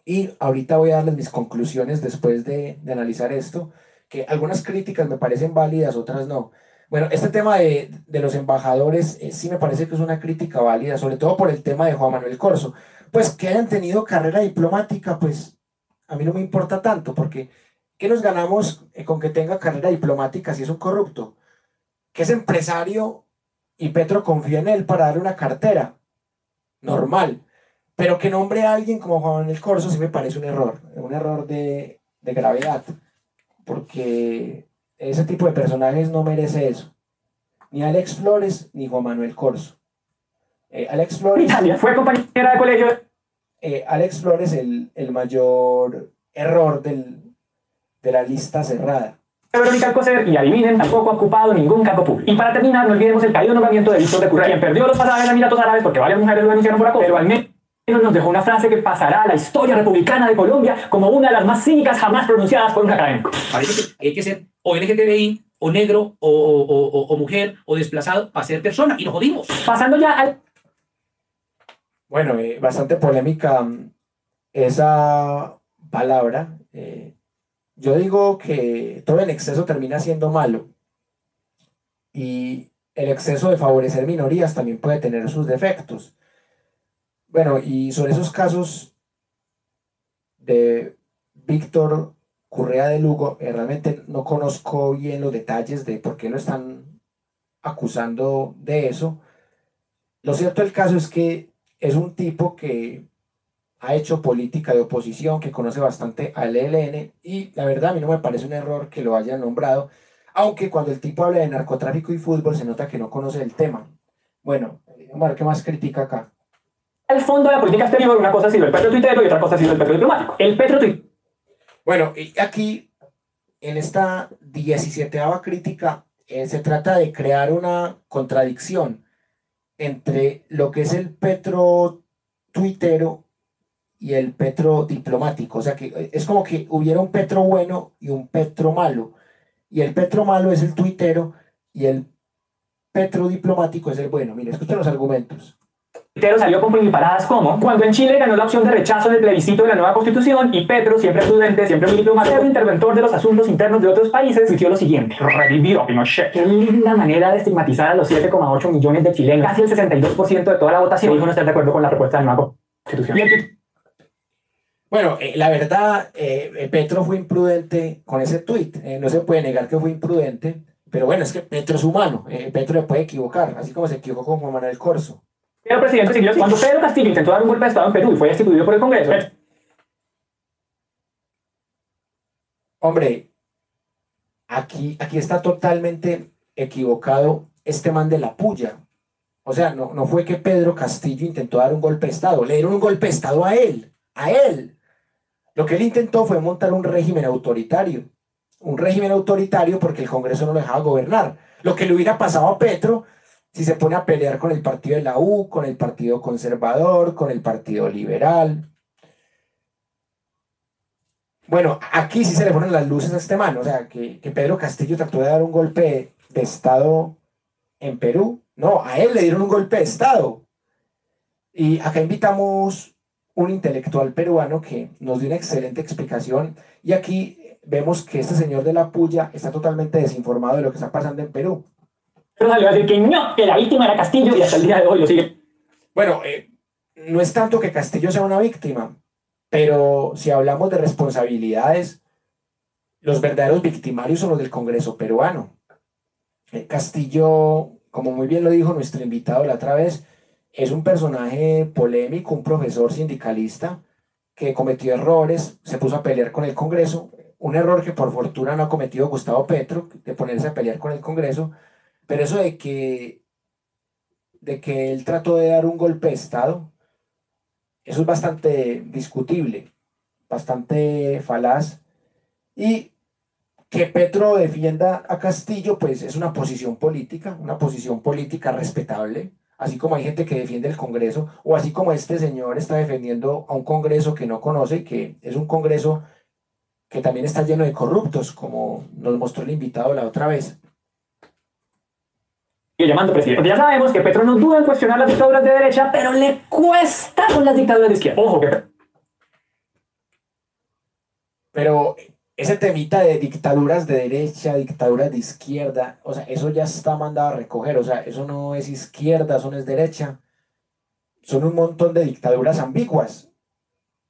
y ahorita voy a darles mis conclusiones después de analizar esto, que algunas críticas me parecen válidas, otras no. Bueno, este tema de los embajadores sí me parece que es una crítica válida, sobre todo por el tema de Juan Manuel Corso. Pues que hayan tenido carrera diplomática, pues a mí no me importa tanto, porque ¿qué nos ganamos con que tenga carrera diplomática si es un corrupto? Que es empresario y Petro confía en él para darle una cartera, normal. Pero que nombre a alguien como Juan Manuel Corso sí me parece un error de gravedad, porque ese tipo de personajes no merece eso. Ni Alex Flores ni Juan Manuel Corso. Alex Flores... Italia fue compañera de colegio. Alex Flores, el mayor error de la lista cerrada. Verónica Alcocer, y adivinen, tampoco ha ocupado ningún cargo público. Y para terminar, no olvidemos el caído nombramiento de Víctor de Curra, quien perdió los pasajes a Emiratos Árabes porque varias mujeres lo denunciaron por acoso, pero al menos nos dejó una frase que pasará a la historia republicana de Colombia como una de las más cínicas jamás pronunciadas por un académico. Parece que hay que ser o LGTBI, o negro, o mujer, o desplazado para ser persona, y nos jodimos. Pasando ya al... Bueno, bastante polémica esa palabra. Yo digo que todo el exceso termina siendo malo y el exceso de favorecer minorías también puede tener sus defectos. Bueno, y sobre esos casos de Víctor Correa de Lugo, realmente no conozco bien los detalles de por qué lo están acusando de eso. Lo cierto del caso es que es un tipo que ha hecho política de oposición, que conoce bastante al ELN, y la verdad a mí no me parece un error que lo hayan nombrado, aunque cuando el tipo habla de narcotráfico y fútbol se nota que no conoce el tema. Bueno, vamos a ver qué más critica acá. Al fondo de la política exterior, una cosa ha sido el petro tuitero y otra cosa ha sido el petro diplomático. El petro tuitero. Bueno, y aquí, en esta 17ª crítica, se trata de crear una contradicción entre lo que es el petro tuitero y el petro diplomático. O sea que es como que hubiera un petro bueno y un petro malo. Y el petro malo es el tuitero y el petro diplomático es el bueno. Mire, escuchen los argumentos. Petro salió con paradas como cuando en Chile ganó la opción de rechazo del plebiscito de la nueva constitución y Petro, siempre prudente, siempre muy diplomático, interventor de los asuntos internos de otros países, tuiteó lo siguiente: revivió a Pinochet. Qué linda manera de estigmatizar a los 7,8 millones de chilenos. Casi el 62% de toda la votación dijo no estar de acuerdo con la propuesta de la nueva constitución. Bueno, la verdad, Petro fue imprudente con ese tuit. No se puede negar que fue imprudente, pero bueno, es que Petro es humano. Petro le puede equivocar, así como se equivocó con Juan Manuel Corso. El presidente siguió así. Cuando Pedro Castillo intentó dar un golpe de Estado en Perú y fue destituido por el Congreso. Hombre, aquí está totalmente equivocado este man de la puya. O sea, no fue que Pedro Castillo intentó dar un golpe de Estado, le dieron un golpe de Estado a él. Lo que él intentó fue montar un régimen autoritario porque el Congreso no lo dejaba gobernar. Lo que le hubiera pasado a Petro si se pone a pelear con el partido de la U, con el partido conservador, con el partido liberal. Bueno, aquí sí se le ponen las luces a este man, o sea, que Pedro Castillo trató de dar un golpe de Estado en Perú. No, a él le dieron un golpe de Estado. Y acá invitamos un intelectual peruano que nos dio una excelente explicación, y aquí vemos que este señor de la puya está totalmente desinformado de lo que está pasando en Perú. Pero salió a decir que no, que la víctima era Castillo y hasta el día de hoy lo sigue. Bueno, no es tanto que Castillo sea una víctima, pero si hablamos de responsabilidades, los verdaderos victimarios son los del Congreso peruano. Castillo, como muy bien lo dijo nuestro invitado la otra vez, es un personaje polémico, un profesor sindicalista que cometió errores, se puso a pelear con el Congreso, un error que por fortuna no ha cometido Gustavo Petro, de ponerse a pelear con el Congreso, pero eso de que él trató de dar un golpe de Estado, eso es bastante discutible, bastante falaz, y que Petro defienda a Castillo, pues es una posición política respetable. así como hay gente que defiende el Congreso, o así como este señor está defendiendo a un Congreso que no conoce, que es un Congreso que también está lleno de corruptos, como nos mostró el invitado la otra vez. Y llamando presidente. Porque ya sabemos que Petro no duda en cuestionar las dictaduras de derecha, pero le cuesta con las dictaduras de izquierda. Ojo que... Pero ese temita de dictaduras de derecha, dictaduras de izquierda, o sea, eso ya está mandado a recoger, o sea, eso no es izquierda, eso no es derecha, son un montón de dictaduras ambiguas.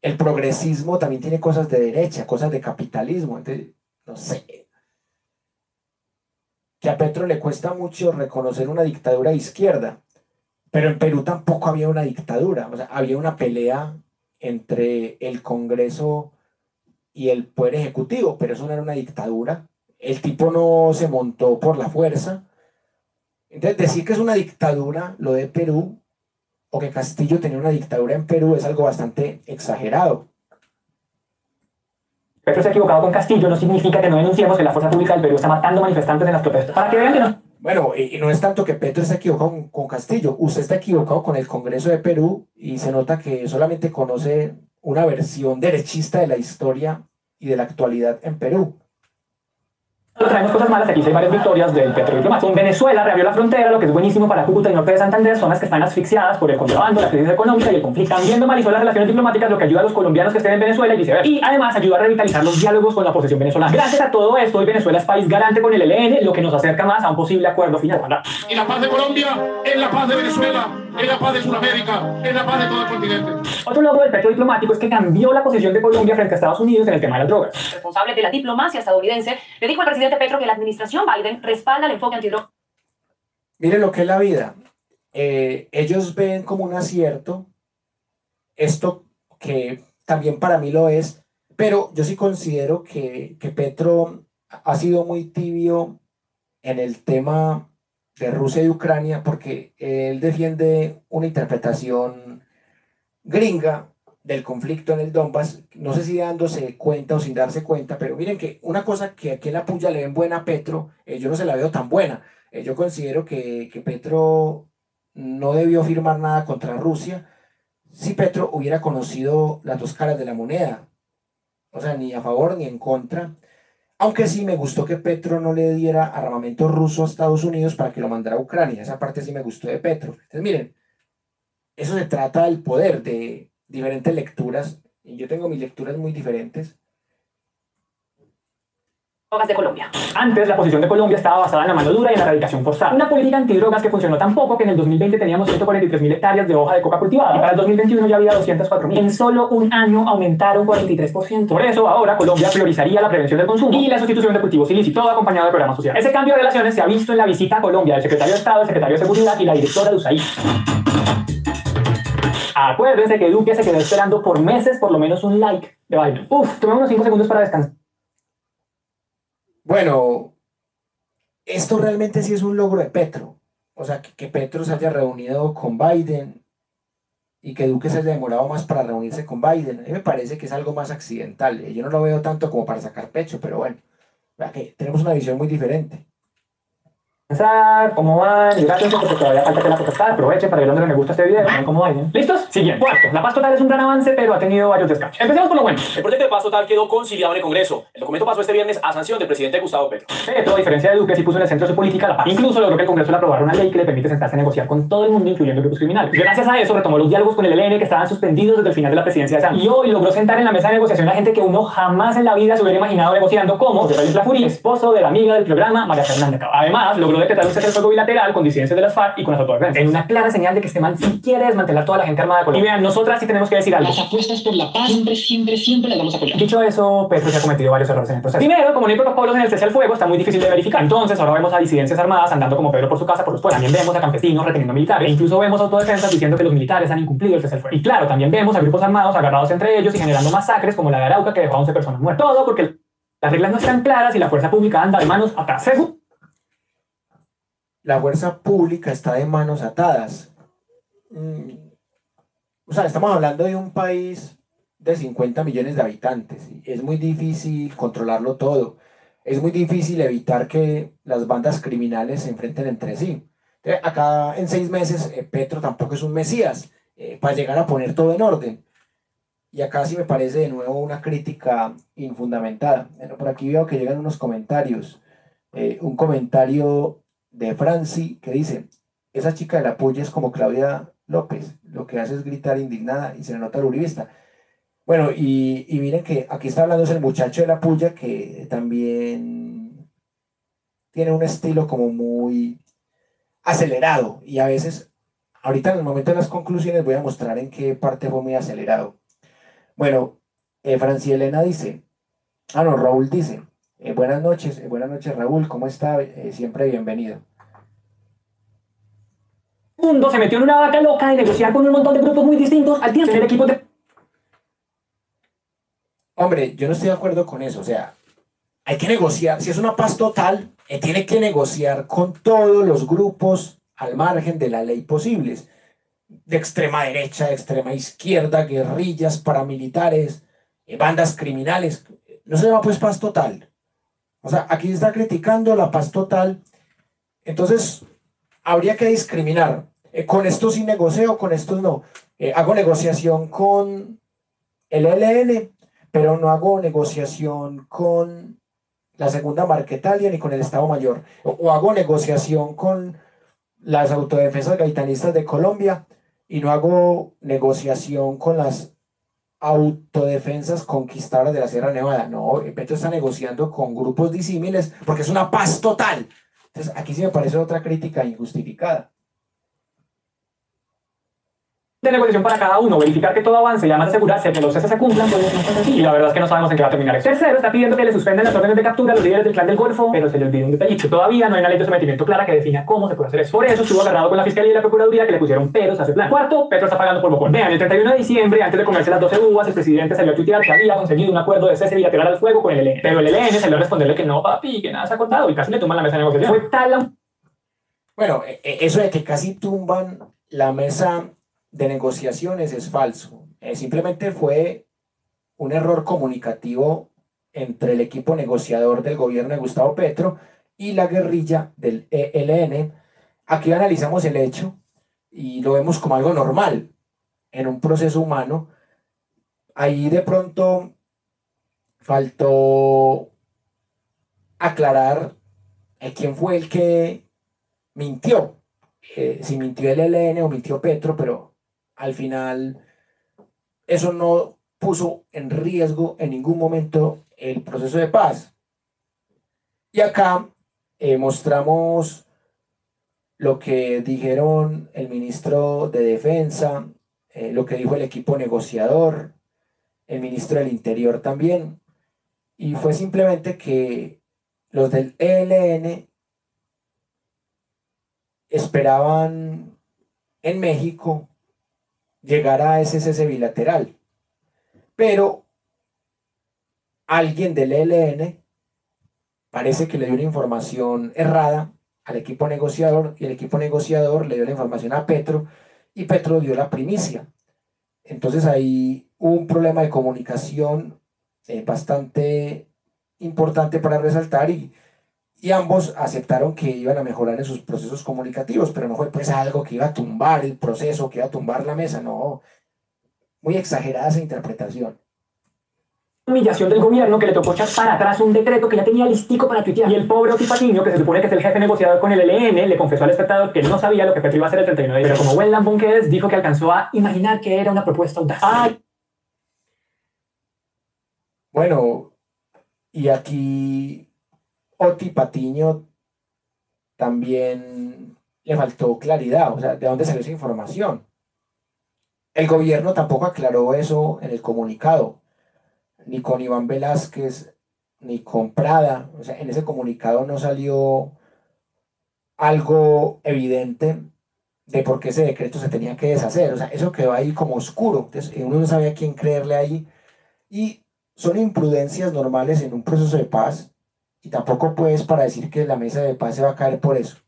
El progresismo también tiene cosas de derecha, cosas de capitalismo, entonces, no sé. Que a Petro le cuesta mucho reconocer una dictadura de izquierda, pero en Perú tampoco había una dictadura, o sea, había una pelea entre el Congreso y el Poder Ejecutivo, pero eso no era una dictadura. El tipo no se montó por la fuerza. Entonces, decir que es una dictadura lo de Perú, o que Castillo tenía una dictadura en Perú, es algo bastante exagerado. Petro se ha equivocado con Castillo, no significa que no denunciemos que la fuerza pública del Perú está matando manifestantes en las protestas. Para que vean que no. Bueno, y no es tanto que Petro está equivocado con Castillo, usted está equivocado con el Congreso de Perú y se nota que solamente conoce una versión derechista de la historia y de la actualidad en Perú. Traemos cosas malas, aquí sí hay varias victorias del Petro diplomático. En Venezuela reabrió la frontera, lo que es buenísimo para Cúcuta y norte de Santander, zonas que están asfixiadas por el contrabando, la crisis económica y el conflicto. También normalizó las relaciones diplomáticas, lo que ayuda a los colombianos que estén en Venezuela y viceversa. Y además ayuda a revitalizar los diálogos con la oposición venezolana. Gracias a todo esto, hoy Venezuela es país garante con el ELN, lo que nos acerca más a un posible acuerdo final. Y la paz de Colombia es la paz de Venezuela, es la paz de Sudamérica, es la paz de todo el continente. Otro logro del Petro diplomático es que cambió la posición de Colombia frente a Estados Unidos en el tema de las drogas. El responsable de la diplomacia estadounidense le dijo al presidente Petro que la administración Biden respalda el enfoque antidroga. Miren lo que es la vida. Ellos ven como un acierto esto, que también para mí lo es, pero yo sí considero que Petro ha sido muy tibio en el tema de Rusia y Ucrania, porque él defiende una interpretación gringa del conflicto en el Donbass, no sé si dándose cuenta o sin darse cuenta, pero miren que una cosa que aquí en la puya le ven buena a Petro, yo no se la veo tan buena. Yo considero que Petro no debió firmar nada contra Rusia si Petro hubiera conocido las dos caras de la moneda, o sea, ni a favor ni en contra. Aunque sí me gustó que Petro no le diera armamento ruso a Estados Unidos para que lo mandara a Ucrania, esa parte sí me gustó de Petro. Entonces miren, eso se trata del poder, de diferentes lecturas, y yo tengo mis lecturas muy diferentes. Drogas de Colombia. Antes, la posición de Colombia estaba basada en la mano dura y en la erradicación forzada. Una política antidrogas que funcionó tan poco que en el 2020 teníamos 143.000 hectáreas de hoja de coca cultivada. Y para el 2021 ya había 204.000. En solo un año aumentaron 43%. Por eso, ahora Colombia priorizaría la prevención del consumo y la sustitución de cultivos ilícitos, todo acompañado de programas sociales. Ese cambio de relaciones se ha visto en la visita a Colombia del secretario de Estado, el secretario de Seguridad y la directora de USAID. Acuérdense que Duque se quedó esperando por meses por lo menos un like de Biden. Tomemos unos 5 segundos para descansar. Bueno, esto realmente sí es un logro de Petro. O sea, que Petro se haya reunido con Biden y que Duque se haya demorado más para reunirse con Biden. A mí me parece que es algo más accidental. Yo no lo veo tanto como para sacar pecho, pero bueno, que tenemos una visión muy diferente. ¿Cómo van? Y gracias porque todavía falta que la potestad. Aprovechen para ir dándole me gusta a este video. ¿Ven cómo vayan? ¿Listos? Siguiente. Cuarto. La paz total es un gran avance, pero ha tenido varios descachos. Empecemos por lo bueno. El proyecto de paz total quedó conciliado en el Congreso. El documento pasó este viernes a sanción del presidente Gustavo Petro. Petro, a diferencia de Duque, sí puso en el centro de su política la paz. Incluso logró que el Congreso le aprobara una ley que le permite sentarse a negociar con todo el mundo, incluyendo grupos criminales. Gracias a eso retomó los diálogos con el ELN que estaban suspendidos desde el final de la presidencia de Santos. Y hoy logró sentar en la mesa de negociación a gente que uno jamás en la vida se hubiera imaginado negociando, como José Félix Lafourcade, esposo de la amiga del programa María Fernanda Cabal. Además, logró decretar un cese al fuego bilateral con disidencias de las FARC y con las autodefensas, en una clara señal de que este man sí quiere desmantelar toda la gente armada de Colombia. Y vean, nosotras sí tenemos que decir algo. Las apuestas por la paz siempre las vamos a apoyar. Dicho eso, Petro se ha cometido varios errores en el proceso. Primero, como no hay protocolos en el cese al fuego, está muy difícil de verificar. Entonces, ahora vemos a disidencias armadas andando como Pedro por su casa por los pueblos. También vemos a campesinos reteniendo militares. E incluso vemos autodefensas diciendo que los militares han incumplido el cese al fuego. Y claro, también vemos a grupos armados agarrados entre ellos y generando masacres como la de Arauca, que dejó a 11 personas muertas. Todo porque las reglas no están claras y la fuerza pública anda de manos atrás. La fuerza pública está de manos atadas. O sea, estamos hablando de un país de 50 millones de habitantes. Es muy difícil controlarlo todo. Es muy difícil evitar que las bandas criminales se enfrenten entre sí. Acá en 6 meses Petro tampoco es un mesías para llegar a poner todo en orden. Y acá sí me parece de nuevo una crítica infundamentada. Bueno, por aquí veo que llegan unos comentarios. Un comentario de Franci que dice: esa chica de la puya es como Claudia López, lo que hace es gritar indignada y se le nota al uribista. Bueno, y miren que aquí está hablando el muchacho de la puya, que también tiene un estilo como muy acelerado, y a veces, ahorita en el momento de las conclusiones voy a mostrar en qué parte fue muy acelerado. Bueno, Franci Elena dice, no, Raúl dice, buenas noches Raúl, ¿cómo está? Siempre bienvenido. Mundo se metió en una vaca loca de negociar con un montón de grupos muy distintos al tiempo tener equipos de... Hombre, yo no estoy de acuerdo con eso, o sea, hay que negociar, si es una paz total, tiene que negociar con todos los grupos al margen de la ley posibles, de extrema derecha, de extrema izquierda, guerrillas, paramilitares, bandas criminales, no se llama pues paz total. O sea, aquí se está criticando la paz total, entonces habría que discriminar, con estos sí negocio, con estos no, hago negociación con el ELN, pero no hago negociación con la Segunda Marquetalia ni con el Estado Mayor, o hago negociación con las autodefensas gaitanistas de Colombia y no hago negociación con las autodefensas conquistadoras de la Sierra Nevada. No, Petro está negociando con grupos disímiles porque es una paz total. Entonces aquí sí me parece otra crítica injustificada. De negociación para cada uno, verificar que todo avance y además asegurarse que los cese se cumplan, pues no es así. Y la verdad es que no sabemos en qué va a terminar esto. Tercero, está pidiendo que le suspendan las órdenes de captura a los líderes del clan del Golfo, pero se le olvida un detallito. Todavía no hay una ley de sometimiento clara que defina cómo se puede hacer eso. Por eso estuvo agarrado con la Fiscalía y la Procuraduría que le pusieron peros a ese plan. Cuarto, Petro está pagando por bocón. Vean, el 31 de diciembre, antes de comerse las 12 uvas, el presidente salió a tuitear que había conseguido un acuerdo de cese bilateral al fuego con el ELN. Pero el ELN salió a responderle que no, papi, que nada se ha acordado y casi le tumban la mesa de negociación. Fue tal la... Bueno, eso de que casi tumban la mesa de negociaciones es falso. Simplemente fue un error comunicativo entre el equipo negociador del gobierno de Gustavo Petro y la guerrilla del ELN. Aquí analizamos el hecho y lo vemos como algo normal en un proceso humano. Ahí de pronto faltó aclarar quién fue el que mintió, si mintió el ELN o mintió Petro, pero al final eso no puso en riesgo en ningún momento el proceso de paz. Y acá mostramos lo que dijeron el ministro de Defensa, lo que dijo el equipo negociador, el ministro del Interior también, y fue simplemente que los del ELN esperaban en México llegar a ese cese bilateral, pero alguien del ELN parece que le dio una información errada al equipo negociador y el equipo negociador le dio la información a Petro y Petro dio la primicia. Entonces ahí hubo un problema de comunicación bastante importante para resaltar y ambos aceptaron que iban a mejorar en sus procesos comunicativos, pero no fue pues algo que iba a tumbar el proceso, que iba a tumbar la mesa, no. Muy exagerada esa interpretación. Humillación del gobierno que le tocó echar para atrás un decreto que ya tenía listico para tuitear. Y el pobre Oti Patiño, que se supone que es el jefe negociador con el ELN, le confesó al espectador que no sabía lo que Petro iba a hacer el 31 de diciembre. Pero como buen lambón que es, dijo que alcanzó a imaginar que era una propuesta audaz. Bueno, y aquí Oti Patiño también le faltó claridad, o sea, ¿de dónde salió esa información? El gobierno tampoco aclaró eso en el comunicado, ni con Iván Velázquez, ni con Prada, o sea, en ese comunicado no salió algo evidente de por qué ese decreto se tenía que deshacer, o sea, eso quedó ahí como oscuro, entonces uno no sabía a quién creerle ahí, y son imprudencias normales en un proceso de paz, y tampoco pues para decir que la mesa de paz se va a caer por eso.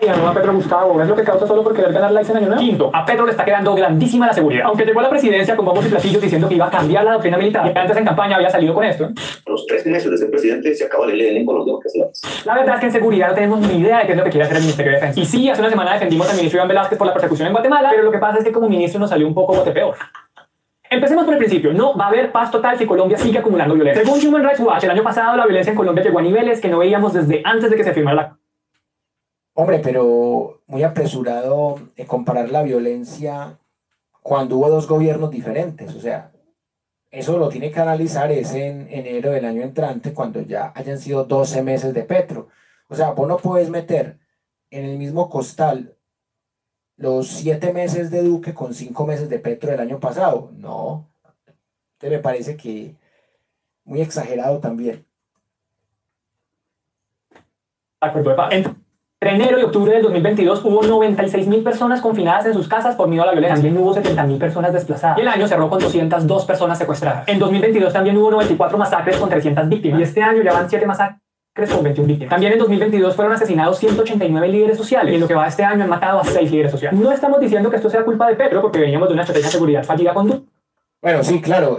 No a Petro Gustavo, es lo que causa solo por querer ganar likes en Año Nuevo. Quinto, a Petro le está quedando grandísima la seguridad. Aunque llegó a la presidencia con bombos y platillos diciendo que iba a cambiar la doctrina militar, y antes en campaña había salido con esto. A los 3 meses de ser presidente se acaba el ELN con los democracias. La verdad es que en seguridad no tenemos ni idea de qué es lo que quiere hacer el Ministerio de Defensa. Y sí, hace una semana defendimos al ministro Iván Velázquez por la persecución en Guatemala, pero lo que pasa es que como ministro nos salió un poco bote peor. Empecemos por el principio. No va a haber paz total si Colombia sigue acumulando violencia. Según Human Rights Watch, el año pasado la violencia en Colombia llegó a niveles que no veíamos desde antes de que se firmara la... Hombre, pero muy apresurado comparar la violencia cuando hubo 2 gobiernos diferentes. O sea, eso lo tiene que analizar es en enero del año entrante, cuando ya hayan sido 12 meses de Petro. O sea, vos no puedes meter en el mismo costal los 7 meses de Duque con 5 meses de Petro del año pasado. No, me parece que muy exagerado también. Acuerdo de paz. Entre enero y octubre del 2022 hubo 96.000 personas confinadas en sus casas por miedo a la violencia. También hubo 70.000 personas desplazadas. Y el año cerró con 202 personas secuestradas. En 2022 también hubo 94 masacres con 300 víctimas. Y este año ya van 7 masacres con 21 víctimas. También en 2022 fueron asesinados 189 líderes sociales. Y en lo que va este año han matado a 6 líderes sociales. No estamos diciendo que esto sea culpa de Petro, porque veníamos de una estrategia de seguridad fallida con Duque. Bueno, sí, claro.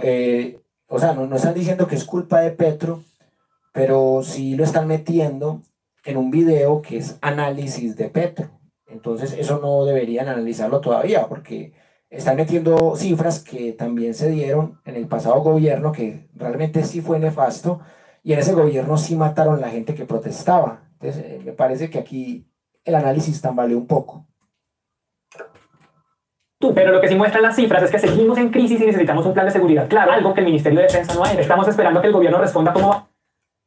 O sea, no están diciendo que es culpa de Petro, pero sí lo están metiendo en un video que es análisis de Petro. Entonces eso no deberían analizarlo todavía, porque están metiendo cifras que también se dieron en el pasado gobierno, que realmente sí fue nefasto, y en ese gobierno sí mataron a la gente que protestaba. Entonces me parece que aquí el análisis tambaleó un poco. Pero lo que sí muestran las cifras es que seguimos en crisis y necesitamos un plan de seguridad claro, algo que el Ministerio de Defensa no ha hecho. Estamos esperando a que el gobierno responda cómo va.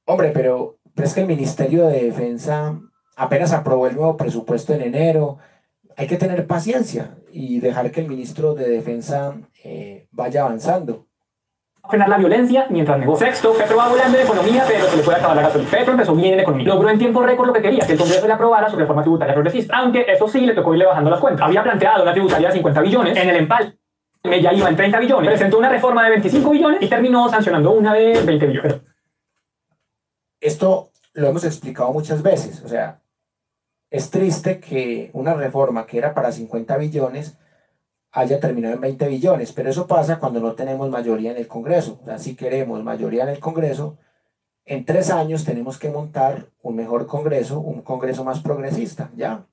Hombre, pero es que el Ministerio de Defensa apenas aprobó el nuevo presupuesto en enero. Hay que tener paciencia y dejar que el ministro de Defensa vaya avanzando. Frenar la violencia mientras negocia. Sexto, Petro va volando en economía, pero se le puede acabar la gasolina. Petro empezó bien en economía. Logró en tiempo récord lo que quería, que el Congreso le aprobara su reforma tributaria progresista. Aunque eso sí, le tocó irle bajando las cuentas. Había planteado una tributaria de 50 billones. En el empalme ya iba en 30 billones. Presentó una reforma de 25 billones y terminó sancionando una de 20 billones. Esto lo hemos explicado muchas veces. O sea, es triste que una reforma que era para 50 billones haya terminado en 20 billones, pero eso pasa cuando no tenemos mayoría en el Congreso. O sea, si queremos mayoría en el Congreso, en 3 años tenemos que montar un mejor Congreso, un Congreso más progresista, ¿ya?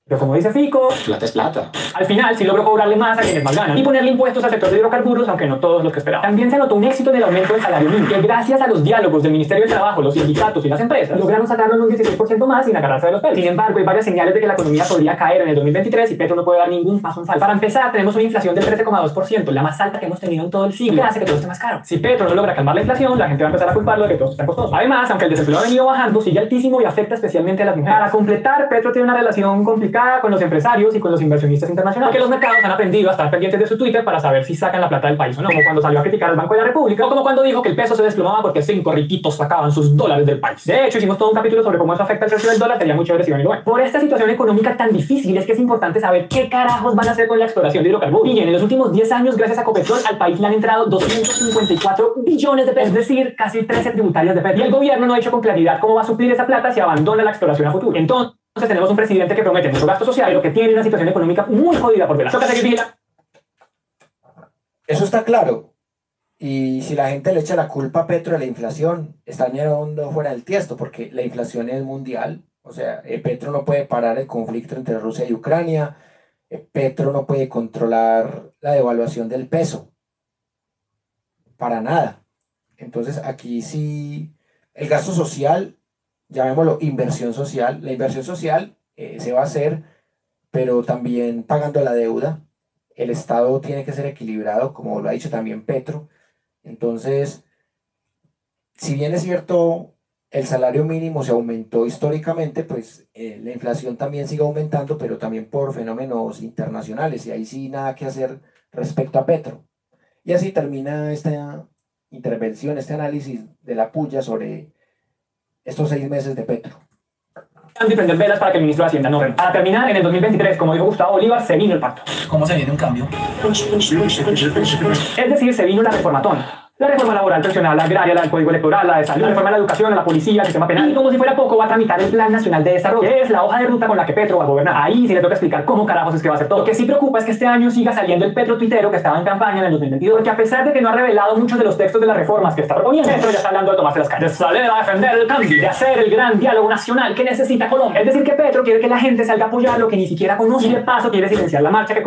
Pero como dice Fico, Plata es plata. al final sí logró cobrarle más a quienes más ganan y ponerle impuestos al sector de hidrocarburos, aunque no todos los que esperaban. También se notó un éxito en el aumento del salario mínimo, que gracias a los diálogos del Ministerio de Trabajo, los sindicatos y las empresas, lograron sacarlo en un 16% más sin agarrarse de los pelos. Sin embargo, hay varias señales de que la economía podría caer en el 2023 y Petro no puede dar ningún paso en falso. Para empezar, tenemos una inflación del 13,2%, la más alta que hemos tenido en todo el siglo, que hace que todo esté más caro. Si Petro no logra calmar la inflación, la gente va a empezar a culparlo de que todo está costoso. Además, aunque el desempleo ha venido bajando, sigue altísimo y afecta especialmente a las mujeres. Para completar, Petro tiene una relación complicada con los empresarios y con los inversionistas internacionales, porque los mercados han aprendido a estar pendientes de su Twitter para saber si sacan la plata del país o no, como cuando salió a criticar al Banco de la República, o como cuando dijo que el peso se desplomaba porque 5 riquitos sacaban sus dólares del país. De hecho, hicimos todo un capítulo sobre cómo eso afecta el precio del dólar, sería muy chévere si van y lo ven. Por esta situación económica tan difícil es que es importante saber qué carajos van a hacer con la exploración de hidrocarburos. Y en los últimos 10 años, gracias a Copetrol, al país le han entrado 254 billones de pesos, es decir, casi 13 tributarias de Petro. Y el gobierno no ha dicho con claridad cómo va a suplir esa plata si abandona la exploración a futuro. Entonces tenemos un presidente que promete mucho gasto social, pero que tiene una situación económica muy jodida por delante. Toca seguir vigilando. Eso está claro. Y si la gente le echa la culpa a Petro de la inflación, están mirando fuera del tiesto, porque la inflación es mundial. O sea, Petro no puede parar el conflicto entre Rusia y Ucrania. Petro no puede controlar la devaluación del peso. Para nada. Entonces aquí sí, el gasto social, llamémoslo inversión social. La inversión social se va a hacer, pero también pagando la deuda. El Estado tiene que ser equilibrado, como lo ha dicho también Petro. Entonces, si bien es cierto, el salario mínimo se aumentó históricamente, pues la inflación también sigue aumentando, pero también por fenómenos internacionales. Y ahí sí nada que hacer respecto a Petro. Y así termina esta intervención, este análisis de la puya sobre estos 6 meses de Petro. Y prender velas para que el ministro de Hacienda no renuncie. Para terminar, en el 2023, como dijo Gustavo Bolívar, se vino el pacto. ¿Cómo se viene un cambio? Es decir, se vino la reformatón. La reforma laboral tradicional, la agraria, la del código electoral, la de salud, la reforma de la educación, la policía, el sistema penal. Y como si fuera poco, va a tramitar el Plan Nacional de Desarrollo, que es la hoja de ruta con la que Petro va a gobernar. Ahí sí le toca explicar cómo carajos es que va a hacer todo. Lo que sí preocupa es que este año siga saliendo el Petro tuitero que estaba en campaña en el 2022, porque a pesar de que no ha revelado muchos de los textos de las reformas que está proponiendo, Petro ya está hablando de tomarse las calles, de salir a defender el cambio, de hacer el gran diálogo nacional que necesita Colombia. Es decir, que Petro quiere que la gente salga a apoyar lo que ni siquiera conoce y de paso quiere silenciar la marcha que...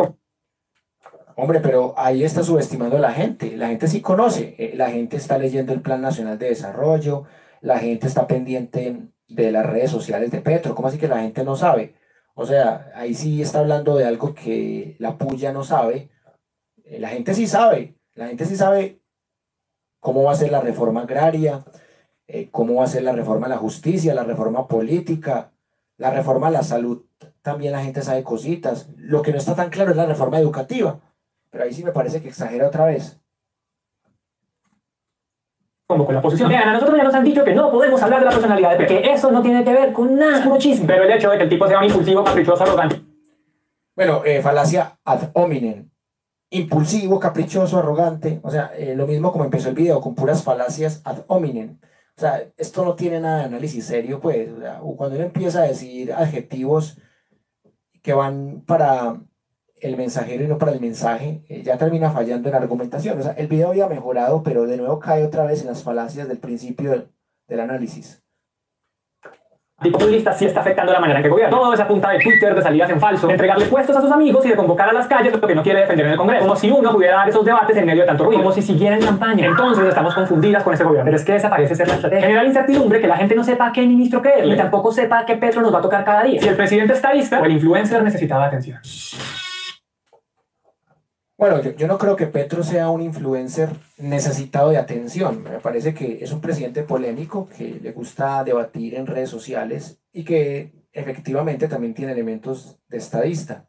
Hombre, pero ahí está subestimando a la gente sí conoce, la gente está leyendo el Plan Nacional de Desarrollo, la gente está pendiente de las redes sociales de Petro, ¿cómo así que la gente no sabe? O sea, ahí sí está hablando de algo que la puya no sabe, la gente sí sabe cómo va a ser la reforma agraria, cómo va a ser la reforma a la justicia, la reforma política, la reforma a la salud, también la gente sabe cositas, lo que no está tan claro es la reforma educativa. Pero ahí sí me parece que exagera otra vez. Como con la oposición. Vean, a nosotros ya nos han dicho que no podemos hablar de la personalidad de Petro, que eso no tiene que ver con nada, es puro chisme. Pero el hecho de que el tipo sea un impulsivo, caprichoso, arrogante. Bueno, falacia ad hominem. Impulsivo, caprichoso, arrogante. O sea, lo mismo como empezó el video, con puras falacias ad hominem. O sea, esto no tiene nada de análisis serio, pues. O sea, cuando uno empieza a decir adjetivos que van para el mensajero y no para el mensaje, ya termina fallando en argumentación. O sea, el video había mejorado, pero de nuevo cae otra vez en las falacias del principio del análisis. El populista sí está afectando la manera en que gobierna. Todo esa punta de Twitter, de salidas en falso, de entregarle puestos a sus amigos y de convocar a las calles lo que no quiere defender en el Congreso. Como si uno pudiera dar esos debates en medio de tanto ruido. Como si siguiera en campaña. Entonces estamos confundidas con ese gobierno. Pero es que esa parece ser la estrategia. Generar incertidumbre, que la gente no sepa qué ministro quererle y tampoco sepa qué Petro nos va a tocar cada día. Si el presidente estadista o el influencer necesitaba atención. Bueno, yo no creo que Petro sea un influencer necesitado de atención. Me parece que es un presidente polémico, que le gusta debatir en redes sociales y que efectivamente también tiene elementos de estadista.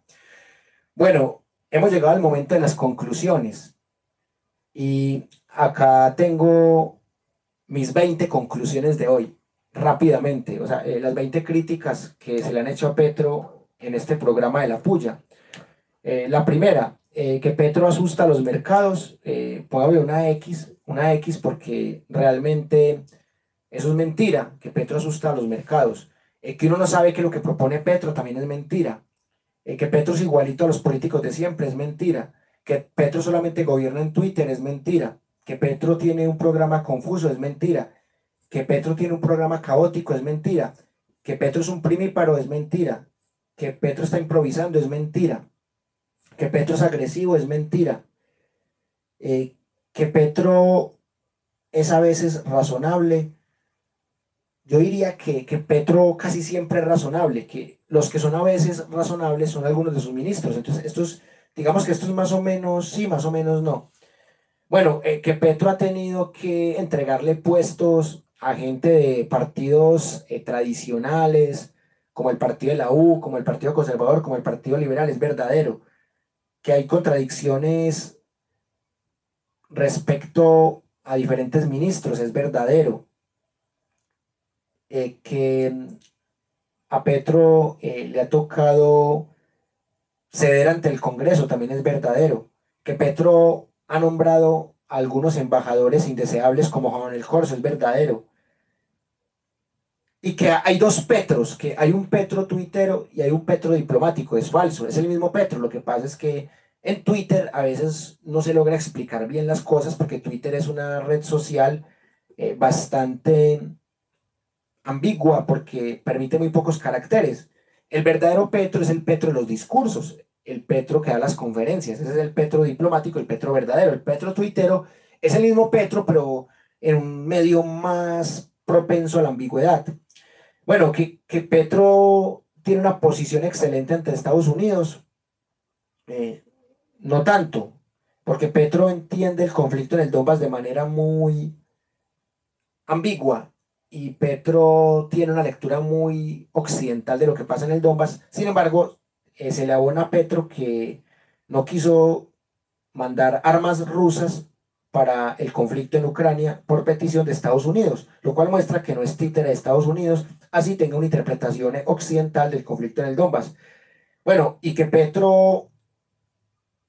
Bueno, hemos llegado al momento de las conclusiones y acá tengo mis 20 conclusiones de hoy, rápidamente. O sea, las 20 críticas que se le han hecho a Petro en este programa de la puya. La primera, que Petro asusta a los mercados, póngale una X porque realmente eso es mentira, que Petro asusta a los mercados, que uno no sabe que lo que propone Petro también es mentira, que Petro es igualito a los políticos de siempre es mentira, que Petro solamente gobierna en Twitter es mentira, que Petro tiene un programa confuso es mentira, que Petro tiene un programa caótico es mentira, que Petro es un primíparo es mentira, que Petro está improvisando es mentira, que Petro es agresivo es mentira, que Petro es a veces razonable. Yo diría que Petro casi siempre es razonable, que los que son a veces razonables son algunos de sus ministros. Entonces, digamos que esto es más o menos sí, más o menos no. Bueno, que Petro ha tenido que entregarle puestos a gente de partidos tradicionales, como el partido de la U, como el Partido Conservador, como el Partido Liberal, es verdadero. Que hay contradicciones respecto a diferentes ministros, es verdadero. Que a Petro le ha tocado ceder ante el Congreso, también es verdadero. Que Petro ha nombrado a algunos embajadores indeseables como Juan Manuel Corso, es verdadero. Y que hay dos Petros, que hay un Petro tuitero y hay un Petro diplomático, es falso, es el mismo Petro. Lo que pasa es que en Twitter a veces no se logra explicar bien las cosas porque Twitter es una red social bastante ambigua porque permite muy pocos caracteres. El verdadero Petro es el Petro de los discursos, el Petro que da las conferencias, ese es el Petro diplomático, el Petro verdadero. El Petro tuitero es el mismo Petro pero en un medio más propenso a la ambigüedad. Bueno, que Petro tiene una posición excelente ante Estados Unidos, no tanto, porque Petro entiende el conflicto en el Donbass de manera muy ambigua y Petro tiene una lectura muy occidental de lo que pasa en el Donbass. Sin embargo, se le abona a Petro que no quiso mandar armas rusas para el conflicto en Ucrania por petición de Estados Unidos, lo cual muestra que no es títere de Estados Unidos, así tenga una interpretación occidental del conflicto en el Donbass. Bueno, y que Petro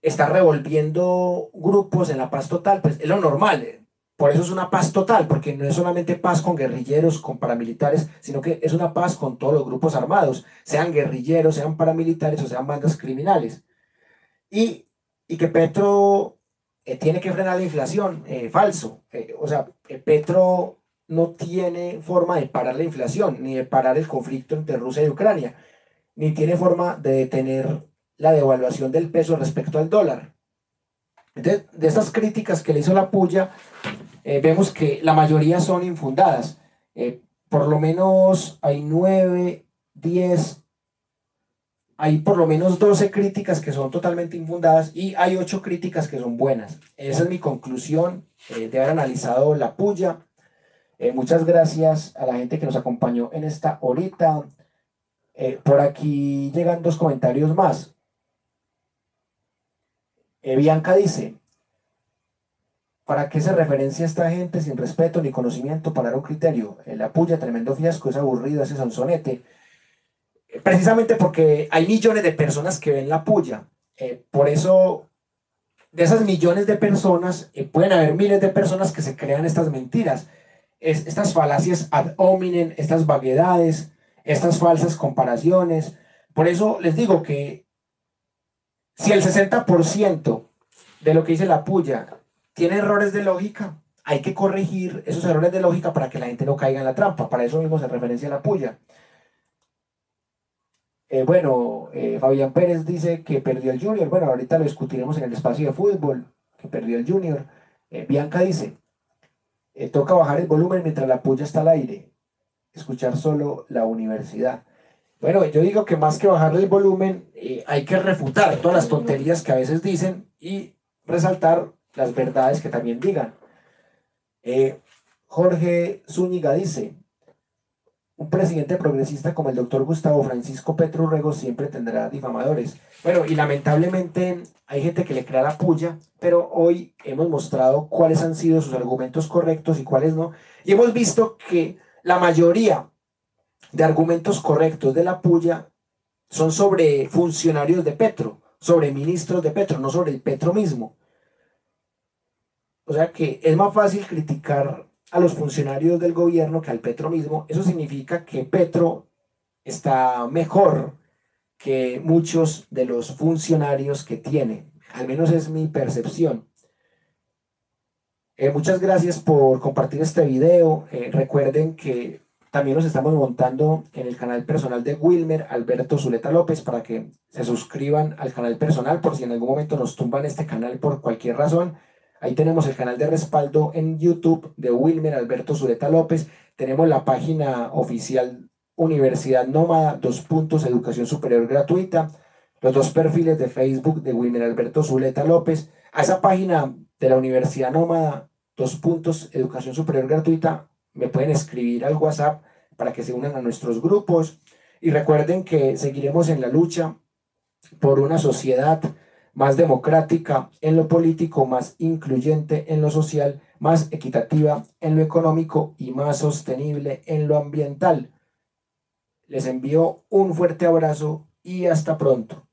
está revolviendo grupos en la paz total, pues es lo normal. por eso es una paz total, porque no es solamente paz con guerrilleros, con paramilitares, sino que es una paz con todos los grupos armados, sean guerrilleros, sean paramilitares o sean bandas criminales. Y que Petro tiene que frenar la inflación, falso. O sea, Petro no tiene forma de parar la inflación, ni de parar el conflicto entre Rusia y Ucrania, ni tiene forma de detener la devaluación del peso respecto al dólar. Entonces, de estas críticas que le hizo la puya, vemos que la mayoría son infundadas. Por lo menos hay 9, 10, hay por lo menos 12 críticas que son totalmente infundadas y hay 8 críticas que son buenas. Esa es mi conclusión de haber analizado la puya. Muchas gracias a la gente que nos acompañó en esta horita. Por aquí llegan 2 comentarios más. Bianca dice: ¿para qué se referencia a esta gente sin respeto ni conocimiento para dar un criterio? La puya, tremendo fiasco, es aburrido ese sonsonete. Precisamente porque hay millones de personas que ven la puya. Por eso, de esas millones de personas, pueden haber miles de personas que se crean estas mentiras, estas falacias ad hominem, estas vaguedades, estas falsas comparaciones. Por eso les digo que si el 60% de lo que dice la puya tiene errores de lógica, hay que corregir esos errores de lógica para que la gente no caiga en la trampa. Para eso mismo se referencia a la puya. Fabián Pérez dice que perdió el Junior. Bueno, ahorita lo discutiremos en el espacio de fútbol, que perdió el Junior. Bianca dice: toca bajar el volumen mientras la puya está al aire, escuchar solo la universidad. Bueno, yo digo que más que bajarle el volumen, hay que refutar todas las tonterías que a veces dicen y resaltar las verdades que también digan. Jorge Zúñiga dice: un presidente progresista como el doctor Gustavo Francisco Petro Urrego siempre tendrá difamadores. Bueno, y lamentablemente hay gente que le crea la puya, pero hoy hemos mostrado cuáles han sido sus argumentos correctos y cuáles no. Y hemos visto que la mayoría de argumentos correctos de la puya son sobre funcionarios de Petro, sobre ministros de Petro, no sobre el Petro mismo. O sea que es más fácil criticar a los funcionarios del gobierno que al Petro mismo. Eso significa que Petro está mejor que muchos de los funcionarios que tiene. Al menos es mi percepción. Muchas gracias por compartir este video. Recuerden que también nos estamos montando en el canal personal de Wilmer Alberto Zuleta López para que se suscriban al canal personal por si en algún momento nos tumban este canal por cualquier razón. Ahí tenemos el canal de respaldo en YouTube de Wilmer Alberto Zuleta López. Tenemos la página oficial Universidad Nómada, Educación Superior Gratuita. Los 2 perfiles de Facebook de Wilmer Alberto Zuleta López. A esa página de la Universidad Nómada, Educación Superior Gratuita, me pueden escribir al WhatsApp para que se unan a nuestros grupos. Y recuerden que seguiremos en la lucha por una sociedad más democrática en lo político, más incluyente en lo social, más equitativa en lo económico y más sostenible en lo ambiental. Les envío un fuerte abrazo y hasta pronto.